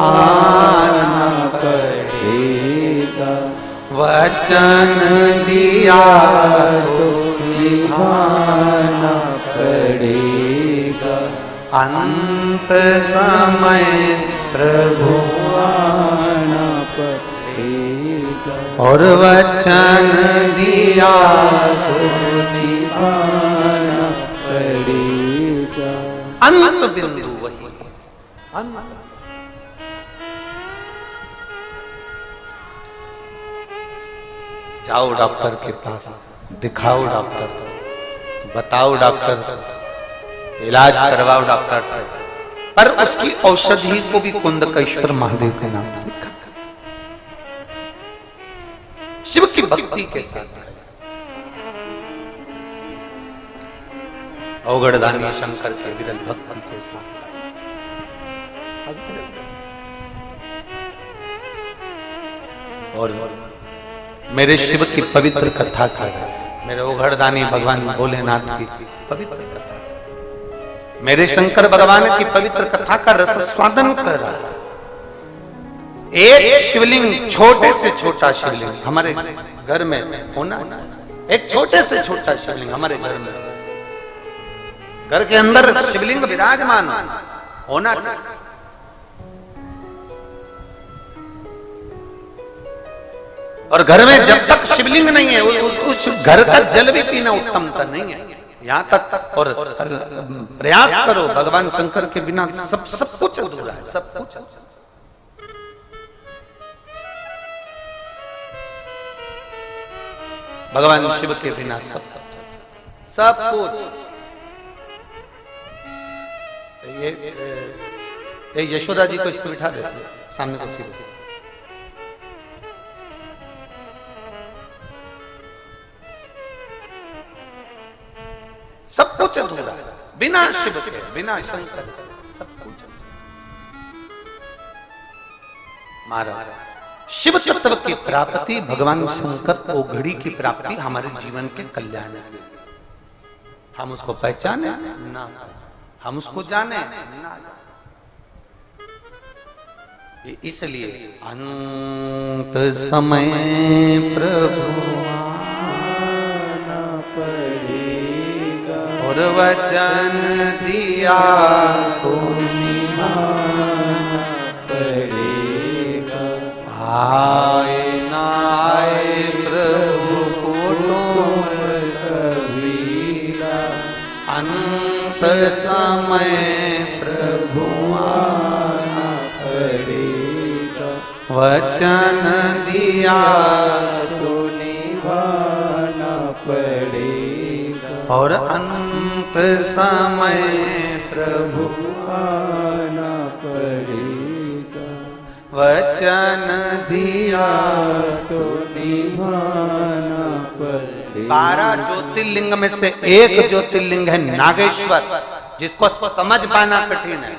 आना पड़ेगा, वचन दिया तो निभाना पड़ेगा। अंत समय प्रभु आना पड़ेगा, और वचन दिया तो निभाना पड़ेगा। अंत बिंदु वही, अंत। जाओ डॉक्टर के पास, दिखाओ डॉक्टर को, बताओ डॉक्टर को, इलाज करवाओ डॉक्टर से। पर उसकी औषधि को भी कुंदकेश्वर महादेव के नाम से खा। शिव की भक्ति के साथ अवगढ़दानी शंकर के विरल भक्ति के साथ और मेरे शिव की पवित्र कथा कर रहे, मेरे ओघड़दानी भगवान भोलेनाथ की पवित्र कथा, मेरे शंकर भगवान की पवित्र कथा का रस स्वादन कर रहा है। एक शिवलिंग, छोटे से छोटा शिवलिंग हमारे घर में होना चाहिए। एक छोटे से छोटा शिवलिंग हमारे घर में, घर के अंदर शिवलिंग विराजमान होना चाहिए। और घर में जब तक शिवलिंग नहीं है उस घर का जल भी पीना उत्तमता नहीं है। यहां तक और प्रयास करो, भगवान शंकर के बिना सब कुछ अधूरा है, सब कुछ। भगवान शिव के बिना सब कुछ। ये यशोदा जी को इस पर बिठा दे, सामने कुछ सब कुछ अधूरा, बिना शिव के, बिना शंकर के सब कुछ। महाराज, शिव तत्व की प्राप्ति, भगवान शंकर ओघड़ी की प्राप्ति हमारे जीवन के कल्याण है। हम उसको पहचाने ना, हम उसको जाने ना, इसलिए अंत समय प्रभु और वचन दिया तो निभाना पड़ेगा। आए ना आए प्रभु कुटुंब कबीरा, अंत समय प्रभु आना पड़ेगा। वचन दिया तो निभाना पड़ेगा और अंत समय प्रभु आना पड़ेगा। वचन दिया तो निभाना पड़ेगा। 12 ज्योतिर्लिंग में से एक ज्योतिर्लिंग है नागेश्वर, जिसको समझ पाना कठिन है।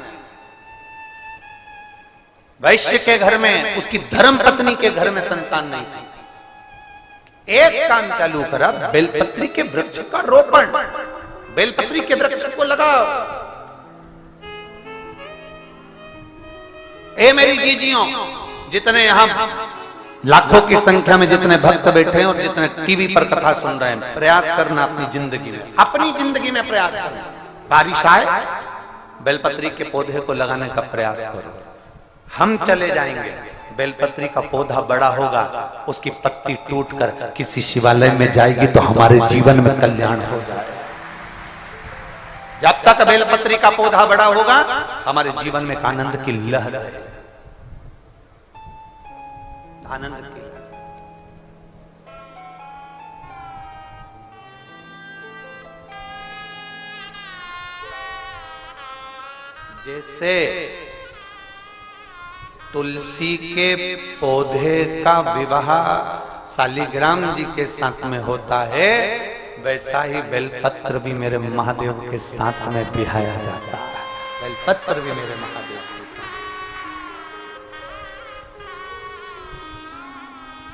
वैश्य के घर में, उसकी धर्म पत्नी के घर में संतान नहीं थी। एक काम चालू करा, बेलपत्री के वृक्ष का रोपण, बेलपत्री के वृक्ष को लगाओ। ए मेरी जीजियों, जितने यहां लाखों की संख्या में जितने भक्त बैठे हैं और जितने टीवी पर कथा सुन रहे हैं, प्रयास करना अपनी जिंदगी में प्रयास करना। बारिश आए, बेलपत्री के पौधे को लगाने का प्रयास करो। हम चले जाएंगे, बेलपत्री का पौधा बड़ा होगा, उसकी पत्ती टूटकर किसी शिवालय में जाएगी तो हमारे जीवन में कल्याण हो जाएगा। जब तक बेलपत्री का पौधा बड़ा होगा, हमारे जीवन में आनंद की लहर है, आनंद की। जैसे तुलसी के पौधे का विवाह शालिग्राम जी के साथ में होता है, वैसा ही बेलपत्र भी मेरे महादेव के साथ में बिहाया जाता है। बेलपत्र भी मेरे महादेव के साथ,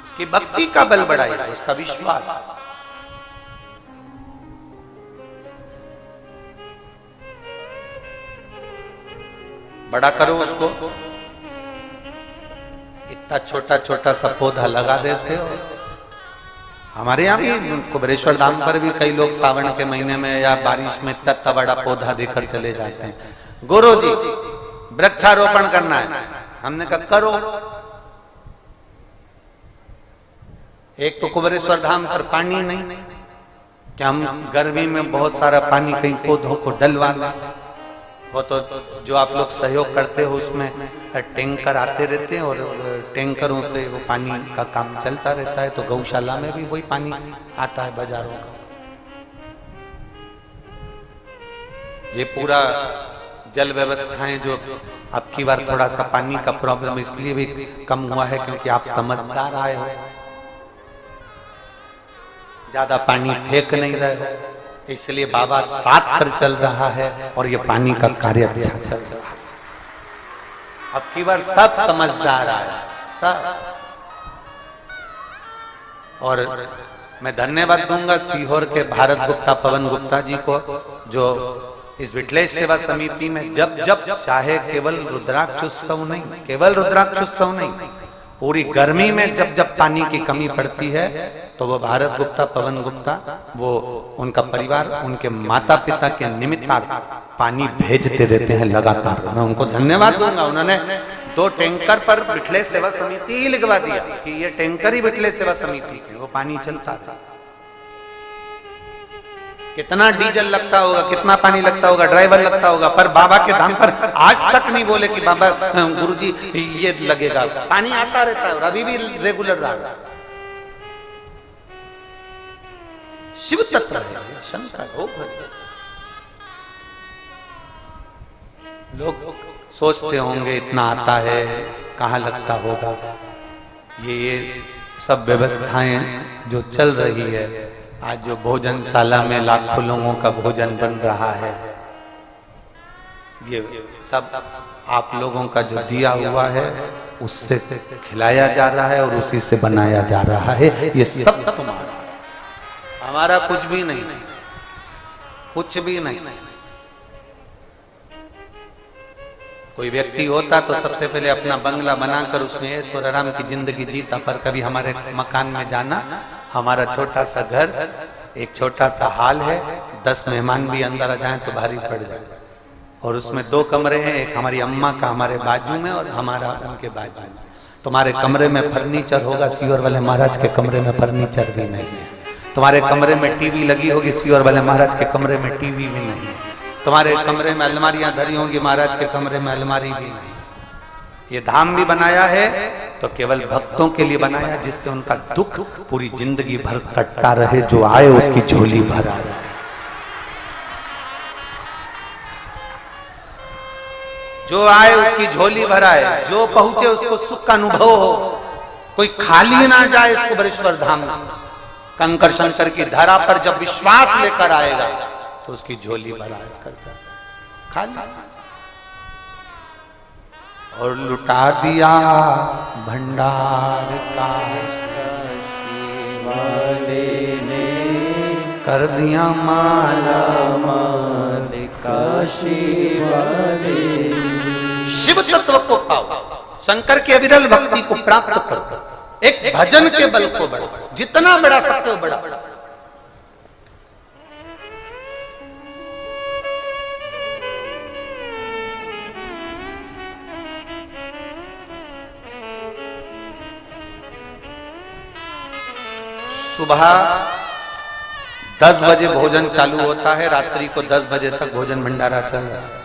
उसकी भक्ति का बल बढ़ाएगा, उसका विश्वास। बड़ा करो उसको। इतना छोटा छोटा सा पौधा लगा देते हो। हमारे यहाँ भी कुबेरेश्वर धाम पर भी कई लोग सावन के महीने में या बारिश में इतना बड़ा पौधा देकर चले जाते हैं। गुरु जी वृक्षारोपण करना है, हमने कहा करो। एक तो कुबेरेश्वर धाम पर पानी नहीं, क्या हम गर्मी में बहुत सारा पानी कहीं पौधों को डलवा दें? वो तो जो आप लोग सहयोग करते हो उसमें टैंकर आते रहते हैं और टैंकरों से वो पानी का काम चलता रहता है। तो गौशाला में भी वही पानी आता है बाजारों का। ये पूरा जल व्यवस्थाएं जो अब की बार थोड़ा सा पानी का प्रॉब्लम इसलिए भी कम हुआ है क्योंकि आप समझदार आए हो, ज्यादा पानी फेंक नहीं रहे हो, इसलिए बाबा साथ कर चल रहा है और ये पानी का कार्य अच्छा चल रहा है। अब की बार सब समझदार आए सब। और मैं धन्यवाद दूंगा सीहोर के भारत गुप्ता पवन गुप्ता जी को, जो इस विठलेश सेवा समिति में जब जब चाहे, केवल रुद्राक्षोत्सव नहीं, केवल रुद्राक्षोत्सव नहीं, पूरी गर्मी में जब जब पानी की कमी पड़ती है तो वो भारत गुप्ता पवन गुप्ता, वो उनका परिवार, उनके माता पिता के निमित्तार्थ पानी भेजते रहते हैं लगातार। मैं उनको धन्यवाद दूंगा। उन्होंने 2 टैंकर पर विठलेश सेवा समिति ही लिखवा दिया कि ये टैंकर ही विठलेश सेवा समिति के, वो पानी चलता था। कितना डीजल लगता होगा, कितना पानी लगता होगा, ड्राइवर लगता होगा, पर बाबा के धाम पर आज तक नहीं बोले कि बाबा गुरुजी ये लगेगा। पानी आता रहता है और अभी भी रेगुलर रहा। शिव तत्व है, शंकर हो। लोग सोचते होंगे इतना आता है कहाँ लगता होगा। ये सब व्यवस्थाएं जो चल रही है, आज जो भोजनशाला में लाखों लोगों का भोजन बन रहा है, ये सब आप लोगों का जो दिया हुआ है उससे खिलाया जा रहा है और उसी से बनाया जा रहा है। ये सब तुम्हारा, हमारा कुछ भी नहीं, कुछ भी नहीं। कोई व्यक्ति होता तो सबसे पहले अपना बंगला बनाकर उसमें ऐश्वर्य आराम की जिंदगी जीता, पर कभी हमारे मकान में जाना, हमारा छोटा सा घर, एक छोटा सा हाल है, 10 मेहमान भी अंदर आ जाएं तो भारी पड़ जाए, और उसमें 2 कमरे हैं, एक हमारी अम्मा का हमारे बाजू में और हमारा उनके बाजू में। तुम्हारे कमरे में फर्नीचर होगा, सीहोर वाले महाराज के कमरे में फर्नीचर भी नहीं है। तुम्हारे कमरे में टीवी लगी होगी, सीहोर वाले महाराज के कमरे में टीवी भी नहीं है। तुम्हारे कमरे में अलमारियां धरी होंगी, महाराज के कमरे में अलमारी भी नहीं। ये धाम भी बनाया है तो केवल भक्तों के लिए बनाया, जिससे उनका दुख पूरी जिंदगी भर कटता रहे, जो आए उसकी झोली भर आ जाए। जो आए उसकी झोली भर आए, जो पहुंचे उसको सुख का अनुभव हो, कोई खाली ना जाए इस कुबेरेश्वर धाम में। कंकर शंकर की धरा पर जब विश्वास लेकर आएगा तो उसकी झोली भराज करता खाली। और लुटा दिया भंडार का वाले ने, कर दिया माला माल काशी वाले। शिव तत्व को पाओ, शंकर की अविरल भक्ति को प्राप्त करो, एक भजन के बल को बढ़ो, जितना बड़ा सकते हो बड़ा। सुबह 10 बजे भोजन चालू होता है, रात्रि को 10 बजे तक भोजन भंडारा चल रहा है।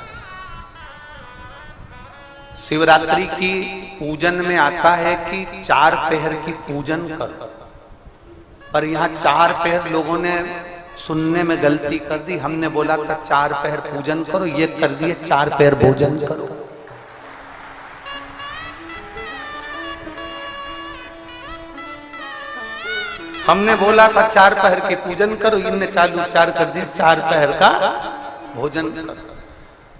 शिवरात्रि की पूजन में आता है कि 4 पहर की पूजन करो, पर यहाँ 4 पहर लोगों ने सुनने में गलती कर दी। हमने बोला था 4 पहर पूजन करो, ये कर दिए 4 पहर भोजन करो। हमने बोला था 4 पहर की पूजन करो, इनने चालू 4 कर दिया, 4 पहर का भोजन करो।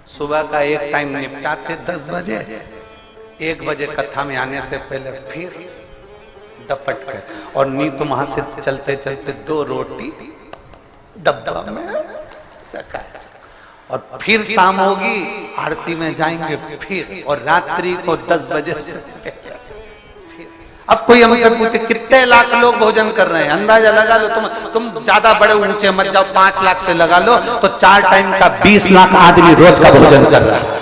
सुबह का एक टाइम निपटाते 10 बजे, 1 बजे कथा में आने से पहले फिर डपट गए, और नहीं तो वहां से चलते चलते 2 रोटी डब्बा में सका, और फिर शाम होगी आरती में जाएंगे फिर, और रात्रि को 10 बजे से। अब कोई हमसे पूछे कितने लाख लोग भोजन कर रहे हैं, अंदाजा लगा लो। तुम ज्यादा बड़े ऊंचे मत जाओ, 5 लाख से लगा लो तो 4 टाइम का 20 लाख आदमी रोज का भोजन कर रहा है।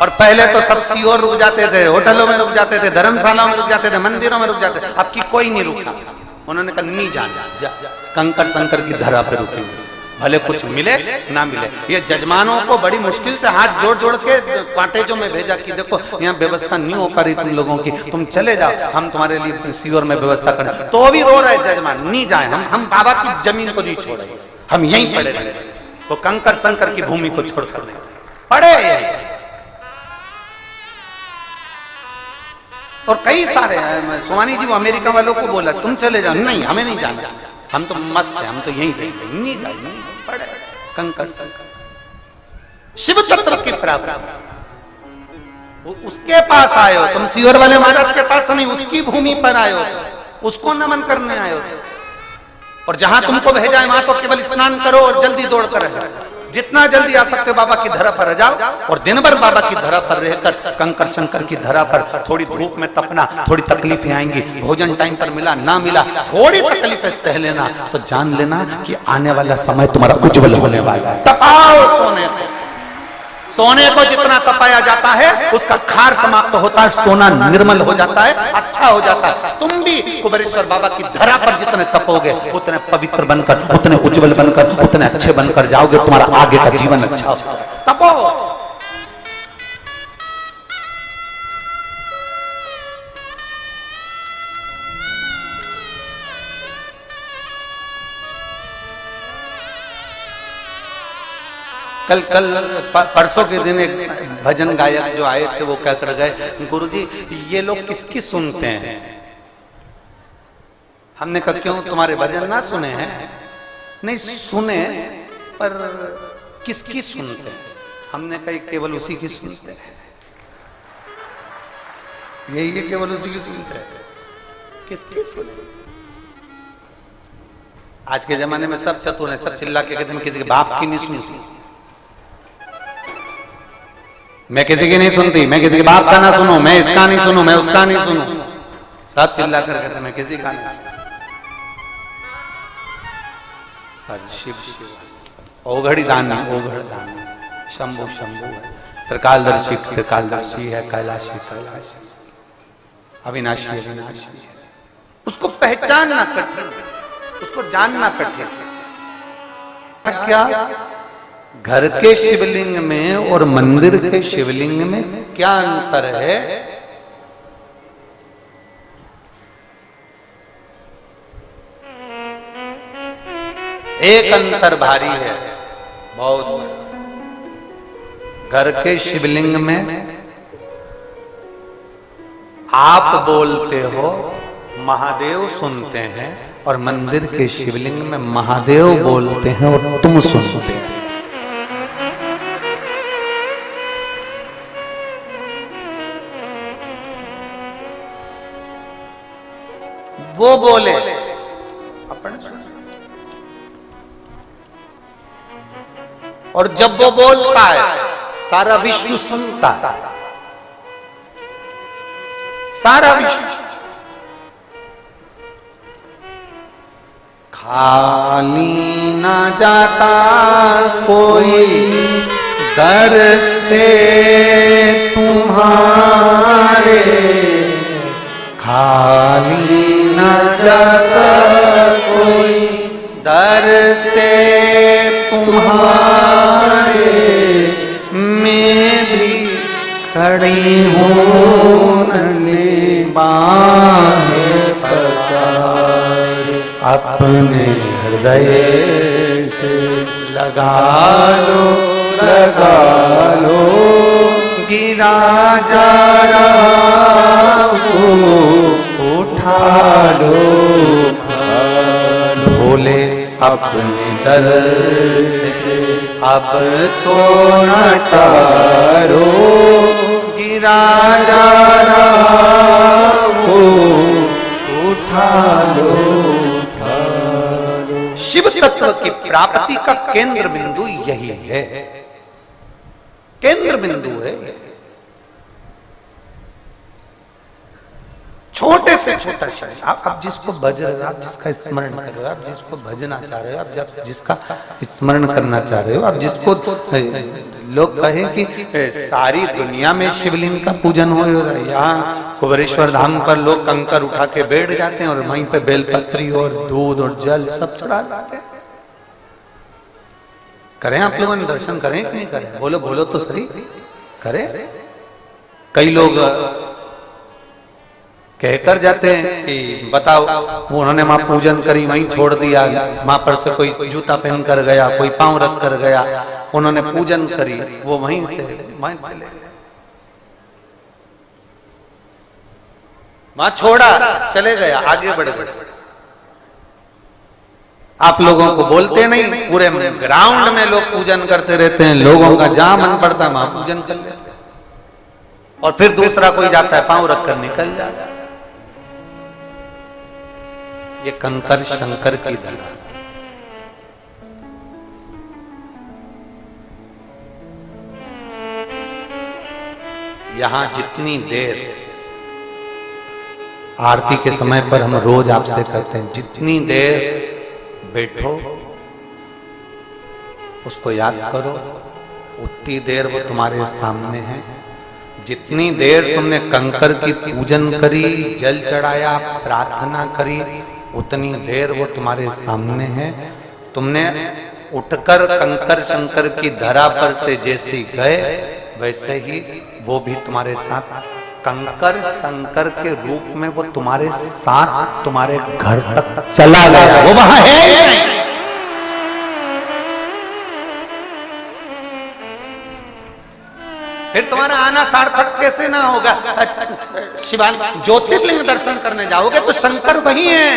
और पहले तो सब सीहोर रुक जाते थे, होटलों में रुक जाते थे, धर्मशालाओं में रुक जाते थे, मंदिरों में रुक जाते थे। अब की कोई नहीं रुका। उन्होंने कहा नहीं जाना, कंकर शंकर की धरा पे रुके, भले कुछ मिले ना मिले। ये जजमानों को बड़ी मुश्किल से हाथ जोड़ जोड़ के कॉटेजों में भेजा कि देखो यहाँ व्यवस्था नहीं हो पा रही तुम लोगों की, तुम चले जाओ, हम तुम्हारे लिए सीवर में व्यवस्था करें। तो भी रो रहे जजमान, नहीं जाए, हम बाबा की जमीन को नहीं छोड़े, हम यहीं पड़े रहे। तो कंकर संकर की भूमि को छोड़कर नहीं पड़े यहीं। और कई सारे सोमानी जी वो अमेरिका वालों को बोला तुम चले जाओ, नहीं हमें नहीं जाना, हम तो मस्त है, हम तो यहीं नहीं पड़े कंकर संकर। शिव तत्व की प्राप्ति उसके पास आए हो तुम, सीवर वाले महाराज के पास नहीं, उसकी भूमि पर आए हो, उसको नमन करने आए हो। और जहां तुमको भेजा है वहां तो केवल स्नान करो और जल्दी दौड़ कर जाओ, जितना जल्दी आ सकते हो बाबा की धरा पर जाओ। और दिन भर बाबा की धरा पर रहकर कंकर शंकर की धरा पर थोड़ी धूप में तपना, थोड़ी तकलीफें आएंगी, भोजन टाइम पर मिला ना मिला, थोड़ी तकलीफें सह लेना, तो जान लेना कि आने वाला समय तुम्हारा उज्जवल होने वाला है। तपाओ सोने को, सोने को जितना तपाया जाता है उसका खार समाप्त होता है, सोना निर्मल हो जाता है, अच्छा हो जाता है। तुम भी कुबेरेश्वर बाबा की धरा पर जितने तपोगे उतने पवित्र बनकर, उतने उज्जवल बनकर, उतने अच्छे बनकर जाओगे, तुम्हारा आगे का जीवन अच्छा होगा। तपो। कल परसों के दिन एक भजन गायक जो आए थे वो क्या कर गए, गुरुजी ये लोग किसकी सुनते हैं? हमने कहा क्यों तुम्हारे भजन ना सुने हैं? नहीं सुने पर किसकी सुनते हैं? हमने कहा केवल उसी की सुनते हैं, यही है केवल उसी की सुनते हैं। किसकी सुनते? आज के जमाने में सब चतुर है, सब चिल्ला के कहते हैं किसी के बाप की नहीं सुनती, मैं किसी की नहीं सुनती, मैं किसी के बाप का ना सुनूं, मैं इसका नहीं सुनूं, मैं उसका नहीं सुनूं, सब चिल्ला कर कहते मैं किसी का नहीं। पर शिव शिव ओघड़ी दानी, ओघड़ दानी, शंभु शंभु है, त्रिकालदर्शी त्रिकालदर्शी है, कैलाशी कैलाशी, अविनाशी अविनाशी है। उसको पहचानना कठिन, उसको जानना कठिन। क्या घर के शिवलिंग में और मंदिर के शिवलिंग में क्या अंतर है? एक अंतर भारी है, बहुत बड़ा। घर के शिवलिंग में आप बोलते हो, महादेव सुनते हैं, और मंदिर के शिवलिंग में महादेव बोलते हैं और तुम सुनते हो। वो बोले अपन सुन, और जब वो बोलता है सारा विश्व सुनता है, सारा विश्व। खाली ना जाता कोई दर से तुम्हारे, खाली न जाता कोई दर से तुम्हारे, मैं भी खड़ी हूँ नन्ही बाहें पसारे, अपने हृदय से लगा लो गिरा जा रहा उठा लो, भोले अपने दर से अब तो न टारो, गिरा जा रहा उठा लो। शिव तत्व की प्राप्ति का केंद्र बिंदु यही है, केंद्र बिंदु है। छोटे से छोटा शरीर, आप जिसको भज रहे हो, आप जिसका स्मरण कर रहे हो, आप जिसको भजना चाह रहे हो, आप जब जिसका स्मरण करना चाह रहे हो, आप जिसको लोग कहें कि सारी दुनिया में शिवलिंग का पूजन हो रहा है, यहाँ कुबेरेश्वर धाम पर लोग कंकर उठा के बैठ जाते हैं और वहीं पे बेलपत्री और दूध और जल सब चढ़ा जाते हैं। करें आप लोगों ने दर्शन करें कि नहीं करें? बोलो बोलो तो सही, करें। कई लोग कहकर जाते हैं कि बताओ उन्होंने वहां पूजन करी वहीं छोड़ दिया, वहां पर से कोई जूता पहन कर गया, कोई पांव रख कर गया, उन्होंने पूजन करी, वो वहीं से वहीं चले गए, वहां छोड़ा चले गया, आगे बढ़ गए। आप लोगों को बोलते नहीं, पूरे ग्राउंड में लोग पूजन करते रहते हैं, लोगों का जहां मन पड़ता है वहां पूजन कर लेते हैं, और फिर दूसरा कोई जाता है पांव रखकर निकल जाता है। ये कंकर शंकर की धरा। यहां जितनी देर आरती के समय पर हम रोज आपसे कहते हैं, जितनी देर बैठो उसको याद करो, उतनी देर वो तुम्हारे सामने है। जितनी देर तुमने कंकर की पूजन करी, जल चढ़ाया, प्रार्थना करी, उतनी देर वो तुम्हारे सामने है। तुमने उठकर कंकर शंकर की धरा पर से जैसे गए, वैसे ही वो भी तुम्हारे साथ कंकर शंकर के रूप में वो तुम्हारे साथ तुम्हारे घर तक चला गया, वो वहां है। फिर तुम्हारा आना सार्थक कैसे ना होगा? शिवालिक ज्योतिर्लिंग दर्शन करने जाओगे तो शंकर वही है,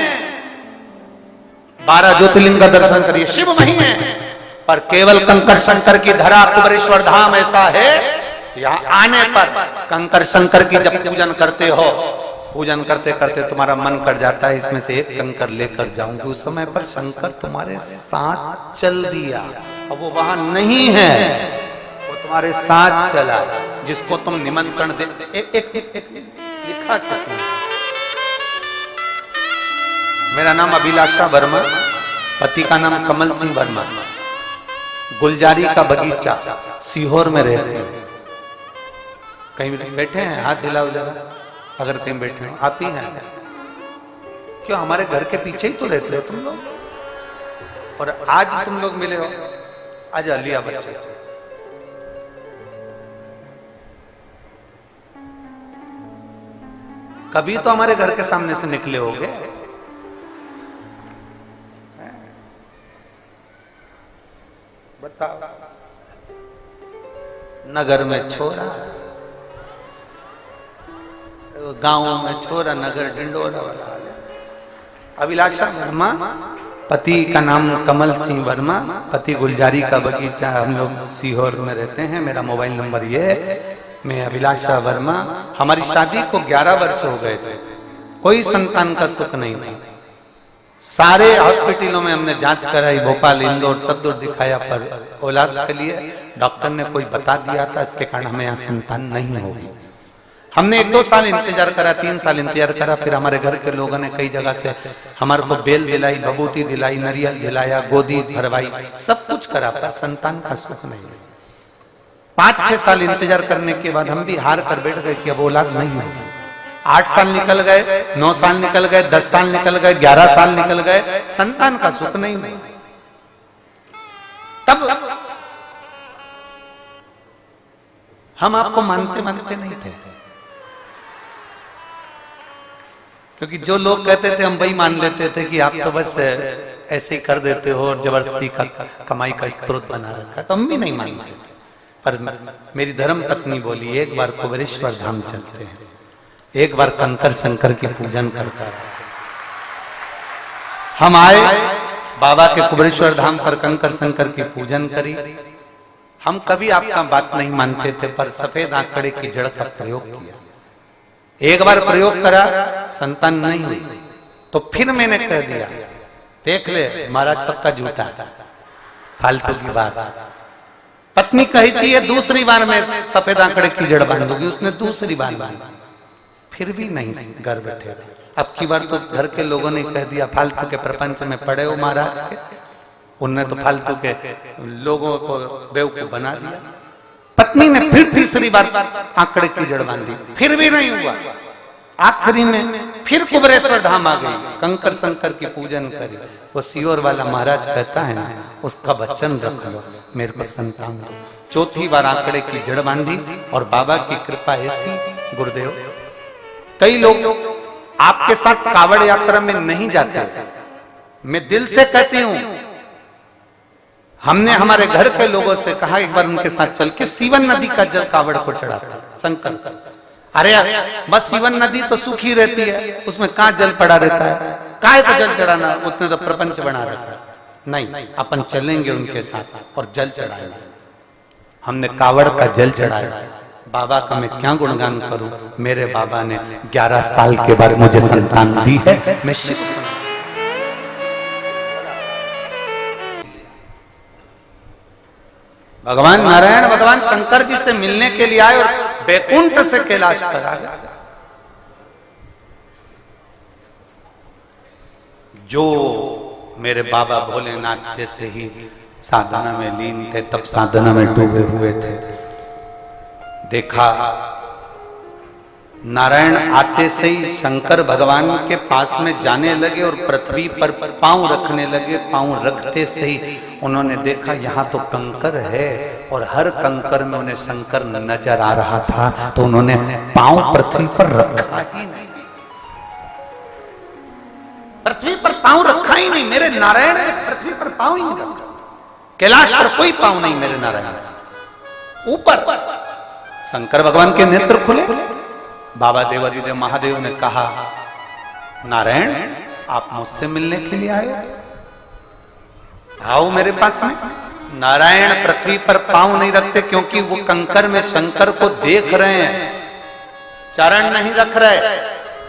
12 ज्योतिर्लिंग का दर्शन करिए, शिव वही है, पर केवल कंकर शंकर की धरा कुबेरेश्वर धाम ऐसा है, यहाँ आने पर कंकर शंकर की जब पूजन करते हो, पूजन करते करते तुम्हारा मन कर जाता है इसमें से एक कंकर लेकर जाऊंगी, उस समय पर शंकर तुम्हारे साथ चल दिया। अब वो वहां नहीं है, वो तुम्हारे साथ चला, जिसको तुम निमंत्रण दे। लिखा किसने? मेरा नाम अभिलाषा वर्मा, पति का नाम कमल सिंह वर्मा, गुलजारी का बगीचा सीहोर में रहते हैं। कहीं बैठे हैं? हाथ हिलाओ जरा, अगर कहीं बैठे हैं। आप ही हैं? क्यों, हमारे घर के पीछे ही तो रहते हो तुम लोग, और आज तुम लोग मिले हो, आज लिया बच्चे। कभी तो हमारे घर के सामने से निकले होगे। बताओ, नगर में छोरा, गांव में छोरा, नगर डिंडोरा वाला। अभिलाषा वर्मा, पति का नाम कमल सिंह वर्मा, पति गुलजारी का बगीचा, हम लोग सीहोर में रहते हैं। मेरा मोबाइल नंबर ये है, मैं अभिलाषा वर्मा। हमारी शादी को 11 वर्ष हो गए थे, कोई संतान का सुख नहीं था। सारे हॉस्पिटलों में हमने जांच कराई, भोपाल, इंदौर, सब दूर दिखाया, पर औलाद के लिए डॉक्टर ने कोई बता दिया था, इसके कारण हमें यहाँ संतान नहीं होगी। हमने 1-2 साल इंतजार करा, 3 साल इंतजार करा, फिर हमारे घर के लोगों ने कई जगह से हमारे को बेल दिलाई, बबूती दिलाई, नारियल दिलाया, गोदी भरवाई, सब कुछ करा, पर संतान का सुख नहीं। 5-6 साल इंतजार करने के बाद हम भी हार कर बैठ गए कि अब औलाद नहीं है। 8 साल निकल गए, 9 साल निकल गए, 10 साल निकल गए, 11 साल निकल गए, संतान का सुख नहीं हुआ। तब हम आपको मानते नहीं थे, क्योंकि जो लोग कहते थे हम वही मान लेते थे कि आप तो बस ऐसे ही कर देते हो और जबरदस्ती का कमाई का स्रोत बना रखा, तो हम भी नहीं मानते थे। पर मेरी धर्म पत्नी बोली, एक बार कुबेरेश्वर धाम चलते हैं, एक बार कंकर शंकर की पूजन करकर। हम आए, बाबा के कुबेरेश्वर धाम पर कंकर शंकर की पूजन करी। हम कभी आपका बात नहीं मानते थे, पर सफेद आंकड़े की जड़ का प्रयोग किया। एक बार प्रयोग करा, संतान नहीं हुई, तो फिर मैंने कह दिया, देख ले महाराज पक्का झूठा है, फालतू की बात। पत्नी कही थी ये दूसरी बार मैं सफेद आंकड़े की जड़ बांध दूंगी, उसने दूसरी बार बांधा, फिर भी नहीं घर बैठे। अब की बार तो घर के लोगों ने कह दिया, फालतू के प्रपंच में पड़े हो महाराज के, उनने तो फालतू के लोगों को बेवकूफ बना दिया। पत्नी ने फिर तीसरी बार आंकड़े की जड़ बांधी, फिर भी नहीं हुआ। आखिरी में फिर कुबरेश्वर धाम आ गई, कंकर शंकर की पूजन करी। वो सियोर वाला महाराज कहता है ना, उसका वचन रख लो, मेरे को संतान दो। चौथी बार आंकड़े की जड़ बांधी और बाबा की कृपा ऐसी, गुरुदेव। कई लोग आपके साथ कावड़ यात्रा में नहीं जाते, मैं दिल से कहती हूं, हमने हमारे घर के लोगों से कहा एक बार उनके साथ चल के सीवन नदी का जल कावड़ को चढ़ाता शंकर। अरे बस सीवन नदी तो सूखी रहती है, उसमें कहां जल पड़ा रहता है, काहे को जल चढ़ाना, उतने तो प्रपंच बना रखा है। नहीं, अपन चलेंगे उनके साथ और जल चढ़ाएंगे। हमने कावड़ का जल चढ़ाया। बाबा का मैं क्या गुणगान करूं, मेरे बाबा ने 11 साल के बाद मुझे संतान दी है। मैं शिव भगवान नारायण भगवान शंकर जी से मिलने के लिए आए और बैकुंठ से कैलाश पर आ गए। जो मेरे बाबा भोलेनाथ जैसे ही साधना में लीन थे, तब साधना में डूबे हुए थे, देखा नारायण आते से ही शंकर भगवान के पास में जाने लगे और पृथ्वी पर पांव रखने लगे। पांव रखते से ही उन्होंने देखा यहाँ तो कंकर है और हर कंकर में उन्हें शंकर नजर आ रहा था, तो उन्होंने पांव पृथ्वी पर रखा ही नहीं, पृथ्वी पर पांव रखा ही नहीं। मेरे नारायण ने पृथ्वी पर पांव ही नहीं रखा, कैलाश पर कोई पांव नहीं मेरे नारायण। ऊपर शंकर भगवान के नेत्र खुले, बाबा देवादिदेव महादेव ने कहा, नारायण आप मुझसे मिलने के लिए आए, आओ मेरे पास में। नारायण पृथ्वी पर पांव नहीं रखते, क्योंकि वो कंकर में शंकर को देख रहे हैं, चरण नहीं रख रहे।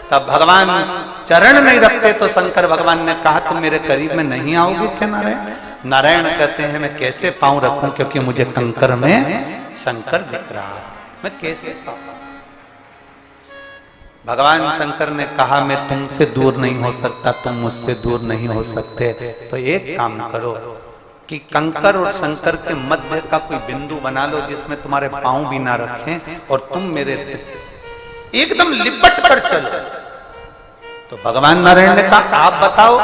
तब भगवान चरण नहीं रखते तो शंकर भगवान ने कहा, तुम मेरे करीब में नहीं आओगे क्या नारायण? नारायण कहते हैं, मैं कैसे पांव रखूं, क्योंकि मुझे कंकर में शंकर दिख रहा है, मैं कैसे पाऊं? भगवान शंकर ने कहा, मैं तुमसे दूर नहीं हो सकता, तुम मुझसे दूर नहीं हो सकते, तो एक काम करो कि कंकर और शंकर के मध्य का कोई बिंदु बना लो जिसमें तुम्हारे पांव भी ना रखें और तुम मेरे से एकदम लिपट कर चलो। तो भगवान नारायण ने कहा, आप बताओ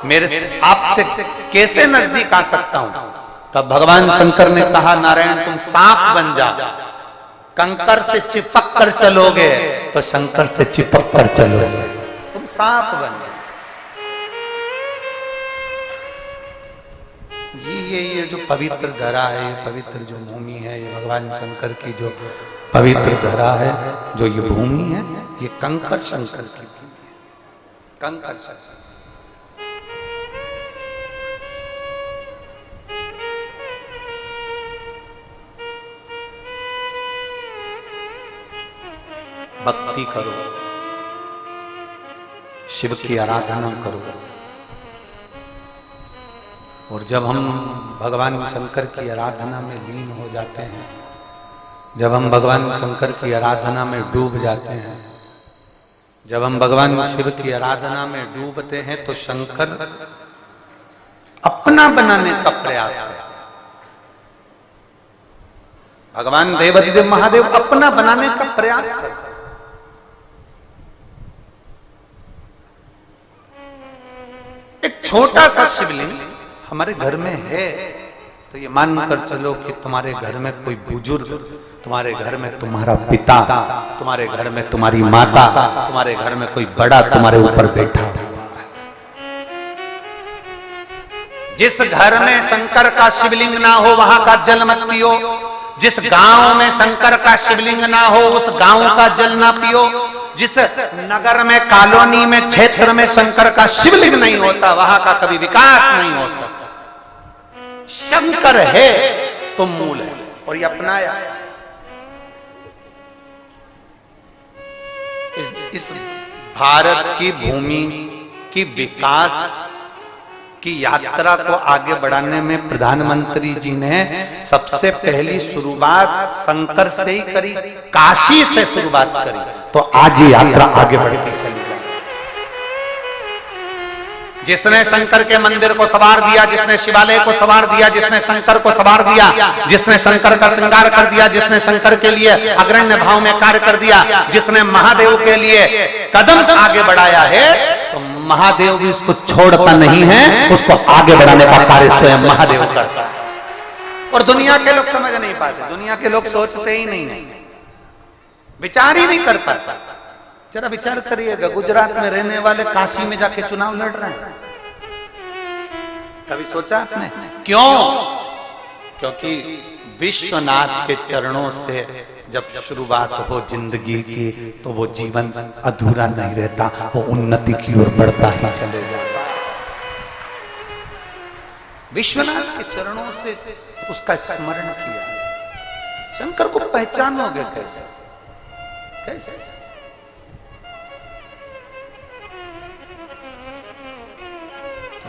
मेरे से आपसे कैसे नजदीक आ सकता हूं? तब भगवान शंकर ने कहा, नारायण तुम सांप बन जाओ, कंकर से चिपक कर चलोगे तो शंकर से चिपक कर चलोगे, तुम सांप बन जाओ। ये जो पवित्र धरा है, ये पवित्र जो भूमि है, ये भगवान शंकर की जो पवित्र धरा है, जो ये भूमि है, ये कंकर शंकर की भूमि है, कंकर शंकर। भक्ति करो, शिव की आराधना करो, और जब हम भगवान शंकर की आराधना में लीन हो जाते हैं, जब हम भगवान शंकर की आराधना में डूब जाते हैं, जब हम भगवान शिव की आराधना में डूबते हैं, तो शंकर अपना बनाने का प्रयास करते हैं। भगवान देवादिदेव महादेव अपना बनाने का प्रयास करते हैं। एक छोटा सा शिवलिंग हमारे घर में है, तो ये मान कर चलो कि तुम्हारे घर में कोई बुजुर्ग, तुम्हारे घर में तुम्हारा पिता, तुम्हारे घर में तुम्हारी माता, तुम्हारे घर में कोई बड़ा तुम्हारे ऊपर बैठा हुआ है। जिस घर में शंकर का शिवलिंग ना हो वहां का जल मत पियो, जिस गांव में शंकर का शिवलिंग ना हो उस गांव का जल ना पियो, जिस नगर में, कॉलोनी में, क्षेत्र में शंकर का शिवलिंग नहीं होता वहां का कभी विकास नहीं हो सकता। शंकर है तो मूल है, और ये अपनाया। इस भारत की भूमि की विकास की यात्रा को आगे बढ़ाने में प्रधानमंत्री जी ने सबसे पहली शुरुआत शंकर से ही करी, काशी से शुरुआत करी, तो आज ये यात्रा आगे बढ़ती चली गई। जिसने शंकर के मंदिर को संवार दिया, जिसने शिवालय को संवार दिया, जिसने शंकर को संवार दिया, जिसने शंकर का श्रृंगार कर दिया, जिसने शंकर के लिए अग्रण्य भाव में कार्य कर दिया, जिसने महादेव के लिए कदम आगे बढ़ाया है, तो महादेव भी उसको छोड़ता नहीं है, उसको आगे बढ़ाने का कार्य स्वयं महादेव करता है। और दुनिया के लोग समझ नहीं पाते, दुनिया के लोग सोचते ही नहीं, विचार ही नहीं कर पाता। जरा विचार करिएगा, गुजरात में रहने वाले काशी में जाके चुनाव लड़ रहे हैं, कभी सोचा आपने? क्यों? क्योंकि विश्वनाथ के चरणों से जब शुरुआत हो जिंदगी की, तो वो जीवन अधूरा नहीं रहता, वो उन्नति की ओर बढ़ता ही चले जाता। विश्वनाथ के चरणों से उसका स्मरण किया। शंकर को पहचानोगे कैसे? कैसे?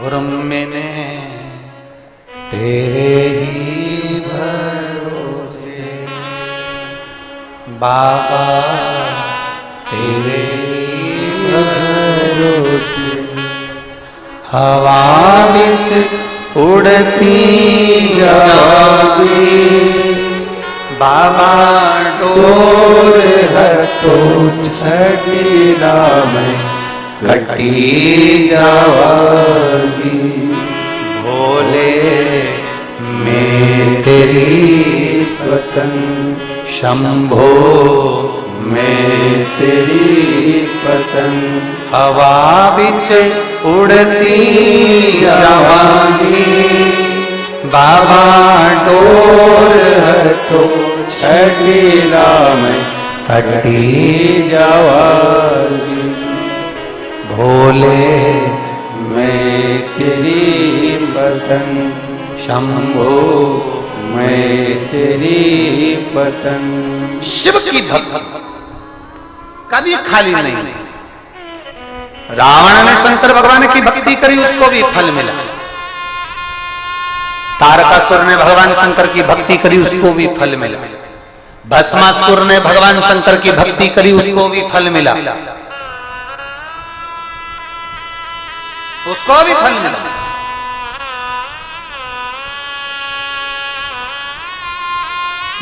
और मैंने तेरे ही भरोसे बाबा, तेरे ही भरोसे हवा बिच उड़ती जावी, बाबा डोर है तो छड़ीला में कटी जावागी। भोले मैं तेरी पतंग, शंभो मैं तेरी पतंग, हवा बिच उड़ती जावागी, बाबा डोर है तो छड़ीला में कटी जावागी। भोले मैं तेरी पतंग, शंभो मैं तेरी पतंग। शिव की भक्ति कभी खाली नहीं। रावण ने शंकर भगवान की भक्ति करी, उसको भी फल मिला। तारकासुर ने भगवान शंकर की भक्ति करी, उसको भी फल मिला। भस्मासुर ने भगवान शंकर की भक्ति करी, उसको भी फल मिला, उसको भी फल मिला।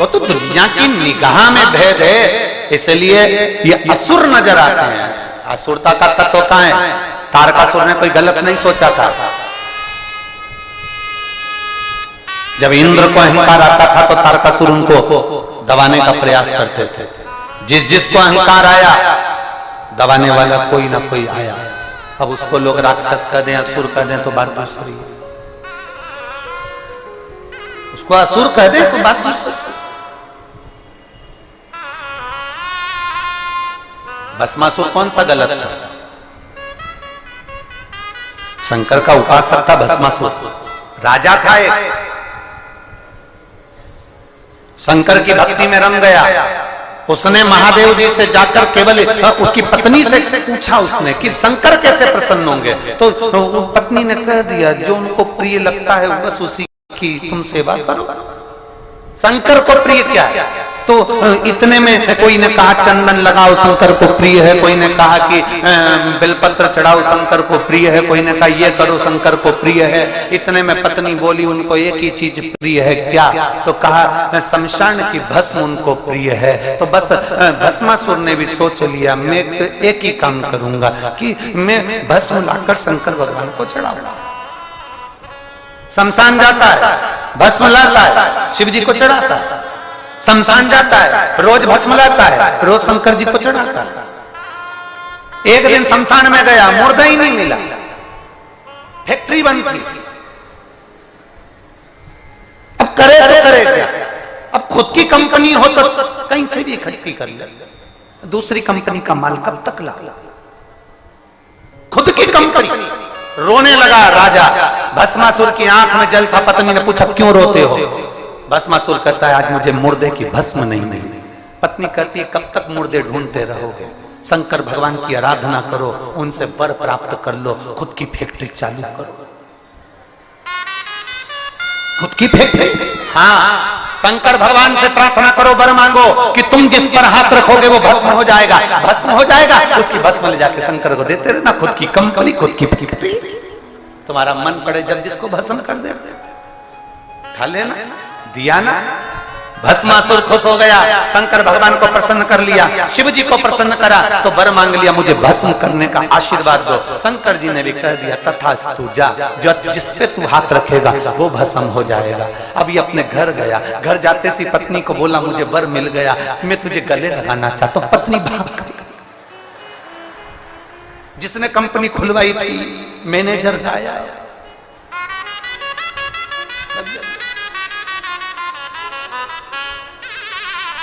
वो तो दुनिया की निगाह में भेद है, इसलिए ये असुर नजर आते हैं। असुरता का तत्व कहां है? तारकासुर ने कोई गलत नहीं सोचा था। जब इंद्र को अहंकार आता था तो तारकासुर उनको दबाने का प्रयास करते थे। जिसको अहंकार आया, दबाने वाला कोई ना कोई आया। अब उसको लोग राक्षस कह दें, असुर कह दें तो बात दूसरी है। उसको असुर कह दें तो बात दूसरी। भस्मासुर कौन सा गलत था? शंकर का उपासक था भस्मासुर, राजा था एक, शंकर की भक्ति में रम गया। उसने महादेव जी से जाकर केवल उसकी पत्नी से पूछा उसने कि शंकर कैसे प्रसन्न होंगे, तो पत्नी ने कह दिया जो उनको प्रिय लगता है बस उसी की तुम सेवा करो। शंकर को प्रिय क्या है? तो इतने में कोई ने कहा चंदन लगाओ शंकर को प्रिय है, कोई ने कहा कि बेलपत्र चढ़ाओ शंकर को प्रिय है, कोई ने कहा ये करो शंकर को प्रिय है। इतने में पत्नी बोली उनको एक ही चीज प्रिय है, क्या? तो कहा शमशान की भस्म उनको प्रिय है। तो बस भस्मासुर ने भी सोच लिया मैं एक ही काम करूंगा कि मैं भस्म लाकर शंकर भगवान को चढ़ाऊंगा। शमशान जाता है, भस्म लाता है, शिव जी को चढ़ाता है। शमशान जाता है, रोज भस्म लाता है, रोज शंकर जी को चढ़ाता है। एक दिन शमशान में गया, मुर्दा ही नहीं मिला, फैक्ट्री बंद थी। अब करे तो करे क्या? अब खुद की कंपनी हो तो कहीं से भी इकट्ठी कर ले, दूसरी कंपनी का माल कब तक ला? खुद की कंपनी। रोने लगा राजा। भस्मासुर की आंख में जल था। पत्नी ने पूछा क्यों रोते हो? भस्मासुर कहता है आज मुझे मुर्दे की भस्म नहीं मिली। पत्नी कहती है कब तक मुर्दे ढूंढते रहोगे? शंकर भगवान की आराधना करो, उनसे वर प्राप्त कर लो, खुद की फैक्ट्री चालू करो। खुद की फैक्ट्री? हाँ, शंकर भगवान से प्रार्थना करो, वर मांगो कि तुम जिस पर हाथ रखोगे वो भस्म हो जाएगा, भस्म हो जाएगा। उसकी भस्म ले जाके शंकर को देते रहना। खुद की कंपनी, खुद की फैक्ट्री। तुम्हारा मन पड़े जब जिसको भस्म कर दे, खा लेना। दिया ना, भस्मासुर खुश हो गया, शंकर भगवान को प्रसन्न कर लिया, शिव जी को प्रसन्न करा तो वर मांग लिया, मुझे भस्म करने का आशीर्वाद दो। शंकर जी ने भी कह दिया तथास्तु, जा, जो जिस पे तू हाथ रखेगा वो भस्म हो जाएगा। अब ये अपने घर गया, घर जाते सी पत्नी को बोला मुझे वर मिल गया, मैं तुझे गले लगाना चाहता हूं। पत्नी भाग गई। जिसने कंपनी खुलवाई थी मैनेजर गाया,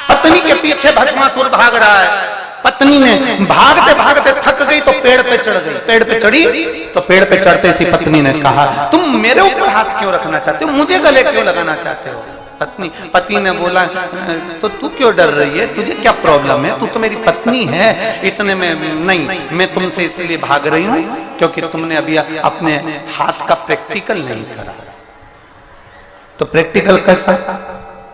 पत्नी के पीछे भस्मासुर भाग रहा है। पत्नी ने भागते भागते थक गई तो पेड़ पे चढ़ गई। पेड़ पे चढ़ी तो पेड़ पे चढ़ते सी पत्नी ने कहा तुम मेरे ऊपर हाथ क्यों रखना चाहते हो, मुझे गले क्यों लगाना चाहते हो। पति ने बोला तो तू क्यों डर रही है, तुझे क्या प्रॉब्लम है, तू तो मेरी पत्नी है। इतने में नहीं, मैं तुमसे इसलिए भाग रही हूं क्योंकि तुमने अभी अपने हाथ का प्रैक्टिकल नहीं करा। तो प्रैक्टिकल कैसा?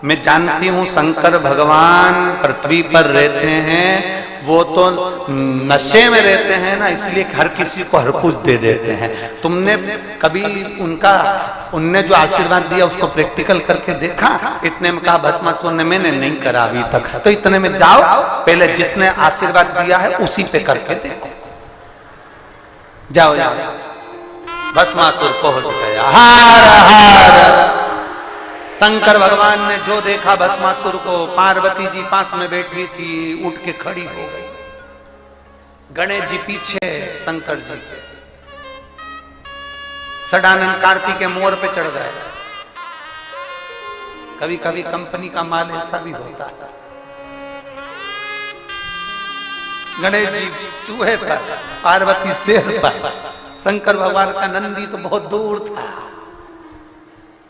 मैं जानती हूं शंकर भगवान पृथ्वी पर रहते हैं, वो तो नशे में रहते हैं ना, इसलिए हर किसी को हर कुछ दे देते हैं। तुमने कभी उनने जो आशीर्वाद दिया उसको प्रैक्टिकल करके देखा? इतने में कहा भस्मासुर ने मैंने नहीं करा अभी तक। तो इतने में जाओ पहले जिसने आशीर्वाद दिया है उसी पे करके देखो। जाओ जाओ, भस्मासुर पहुंच गया। हार हार। शंकर भगवान ने जो देखा भस्मासुर को, पार्वती जी पास में बैठी थी, उठ के खड़ी हो गई। गणेश जी पीछे शंकर जी के, सदानंद कार्तिक के मोर पे चढ़ गए। कभी कभी कंपनी का माल ऐसा भी होता है। गणेश जी चूहे पर, पार्वती शेर पर, शंकर भगवान का नंदी तो बहुत दूर था,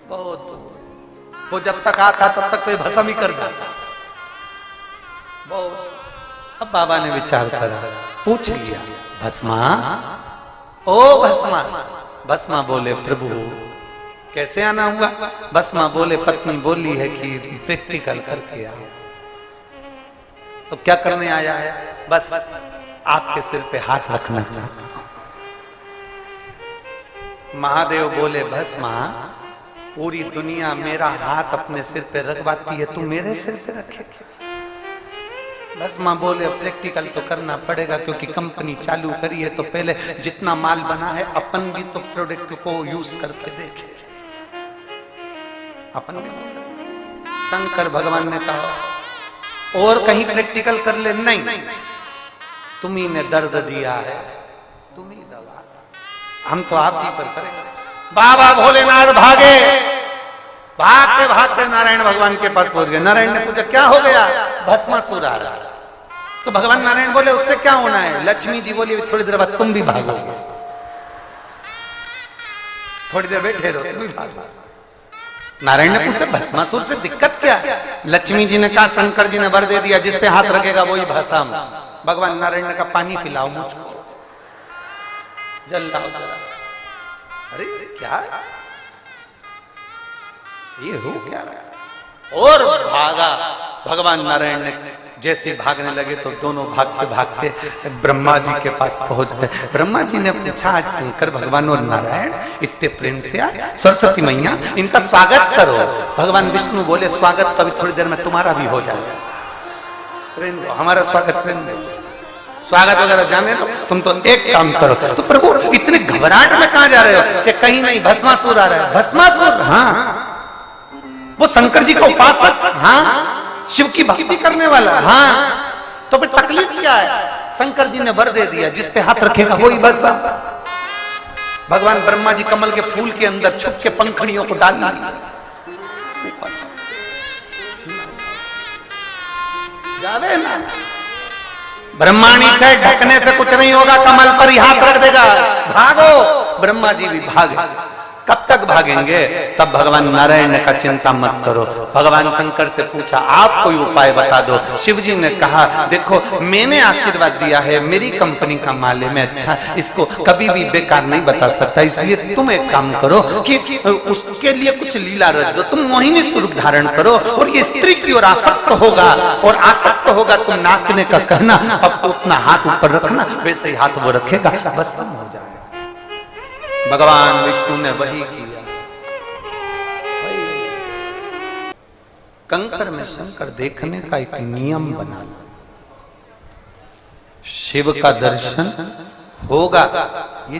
बहुत दूर। वो जब तक आता तब तक कोई भस्म ही कर जाता बहुत। अब बाबा ने विचार करा, पूछ लिया भस्मा, ओ भस्मा। भस्मा बोले प्रभु कैसे आना हुआ? भस्मा बोले पत्नी बोली है कि प्रैक्टिकल करके आओ। तो क्या करने आया है? बस आपके सिर पे हाथ रखना चाहता हूं। महादेव बोले भस्मा पूरी दुनिया मेरा हाथ अपने सिर पे रखवाती है, तू मेरे सिर पे रखे? भस्मा बोले प्रैक्टिकल तो करना पड़ेगा क्योंकि कंपनी चालू करी है, तो पहले जितना माल बना है अपन भी तो प्रोडक्ट को यूज करके देखे, अपन भी। शंकर भगवान ने कहा और कहीं प्रैक्टिकल कर ले। नहीं, तुम्ही ने दर्द दिया है, तुम ही दवा, हम तो आप ही पर करेंगे। बाबा भोलेनाथ भागे, भागते भागते नारायण भगवान के पास पहुंच गए। नारायण ने पूछा क्या हो गया? भस्मासुर आ रहा। तो भगवान नारायण बोले उससे क्या होना है? लक्ष्मी जी बोली थोड़ी देर बाद तुम भी भागोगे, थोड़ी देर बैठे रहो तुम भी भागो। नारायण ने पूछा भस्मासुर से दिक्कत क्या? लक्ष्मी जी ने कहा शंकर जी ने वर दे दिया जिस पे हाथ रखेगा वही भस्म। भगवान नारायण ने कहा पानी पिलाओ मुझको, जल लाओ जरा। अरे क्या ये हो क्या रहा? और भागा। भगवान नारायण ने जैसे भागने लगे तो दोनों भागते भागते ब्रह्मा जी के पास पहुंच गए। ब्रह्मा जी ने पूछा आज शंकर भगवान और नारायण इतने प्रेम से आए, सरस्वती मैया इनका स्वागत करो। भगवान विष्णु बोले स्वागत तो अभी थोड़ी देर में तुम्हारा भी हो जाएगा, हमारा स्वागत स्वागत वगैरह जाने दो, तुम तो एक काम करो। तो प्रभु इतने घबराहट में कहां जा रहे हो? कि कहीं नहीं भस्मासुर आ रहा है। भस्मासुर? हाँ। वो शंकर जी का उपासक? हाँ। शिव की भक्ति करने वाला? हाँ। तो फिर तकलीफ क्या है? शंकर जी ने वर दे दिया जिस पे हाथ रखेगा वही बस। भगवान ब्रह्मा जी कमल के फूल के अंदर छुप के पंखड़ियों को डाल जावे ना। ब्रह्माणी के ढकने से कुछ नहीं होगा, कमल पर ही हाथ रख देगा, भागो। ब्रह्मा जी भी भागे। कब तक भागेंगे? तब भगवान नारायण ने कहा चिंता मत करो। भगवान शंकर से पूछा आप कोई उपाय बता दो। शिव जी ने कहा देखो मैंने आशीर्वाद दिया है, मेरी कंपनी का माल है, मैं अच्छा इसको कभी भी बेकार नहीं बता सकता, इसलिए तुम एक काम करो कि उसके लिए कुछ लीला रच दो, तुम मोहिनी स्वरूप धारण करो और ये स्त्री की ओर आसक्त होगा और आसक्त होगा, तुम नाचने का कहना, अब तो अपना हाथ ऊपर रखना, वैसे ही हाथ वो रखेगा, बस हो जाएगा। भगवान विष्णु ने वही किया। कंकर में शंकर देखने का एक नियम बना लो। शिव का दर्शन होगा, ये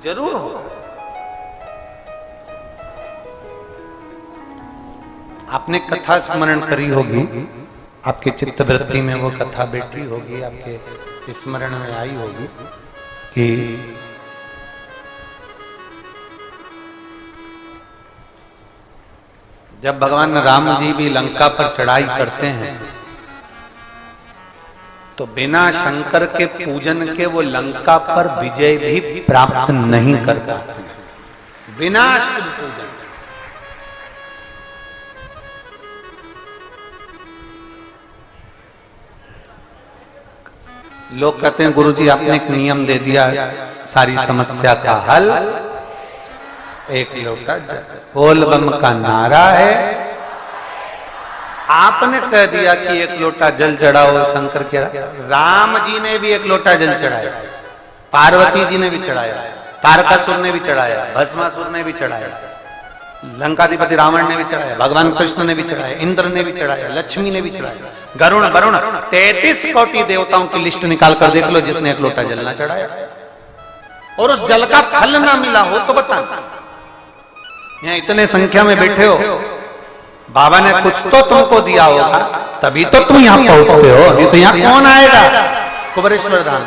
जरूर होगा। आपने कथा स्मरण करी होगी, आपके चित्तवृत्ति में वो कथा बैठी होगी, आपके स्मरण में आई होगी कि जब भगवान राम जी भी लंका पर चढ़ाई करते हैं तो बिना शंकर के पूजन के वो लंका पर विजय भी प्राप्त नहीं कर पाते, बिना शिव पूजन। लोग कहते हैं गुरुजी आपने एक नियम दे दिया सारी समस्या का हल, एक लोटा जल। बोल बम का नारा है, आपने कह दिया कि एक लोटा जल चढ़ाओ शंकर के। राम जी ने भी एक लोटा जल चढ़ाया, पार्वती जी ने भी चढ़ाया, तारकासुर ने भी चढ़ाया, भस्मासुर ने भी चढ़ाया, लंकाधिपति रावण ने भी चढ़ाया, भगवान कृष्ण ने भी चढ़ाया, इंद्र ने भी चढ़ाया, लक्ष्मी ने भी चढ़ाया, गरुण वरुण 33 कोटि देवताओं की लिस्ट निकाल कर देख लो जिसने एक लोटा जल ना चढ़ाया और उस जल का फल ना मिला हो तो बता। यहाँ इतने संख्या में बैठे हो, बाबा ने कुछ तो तुमको दिया होगा तभी तो तुम यहाँ पहुंचते हो, नहीं तो यहाँ कौन आएगा। कुबेरेश्वर धाम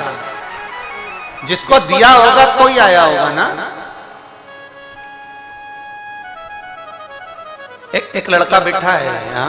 जिसको दिया होगा कोई आया होगा ना। एक लड़का बैठा है यहाँ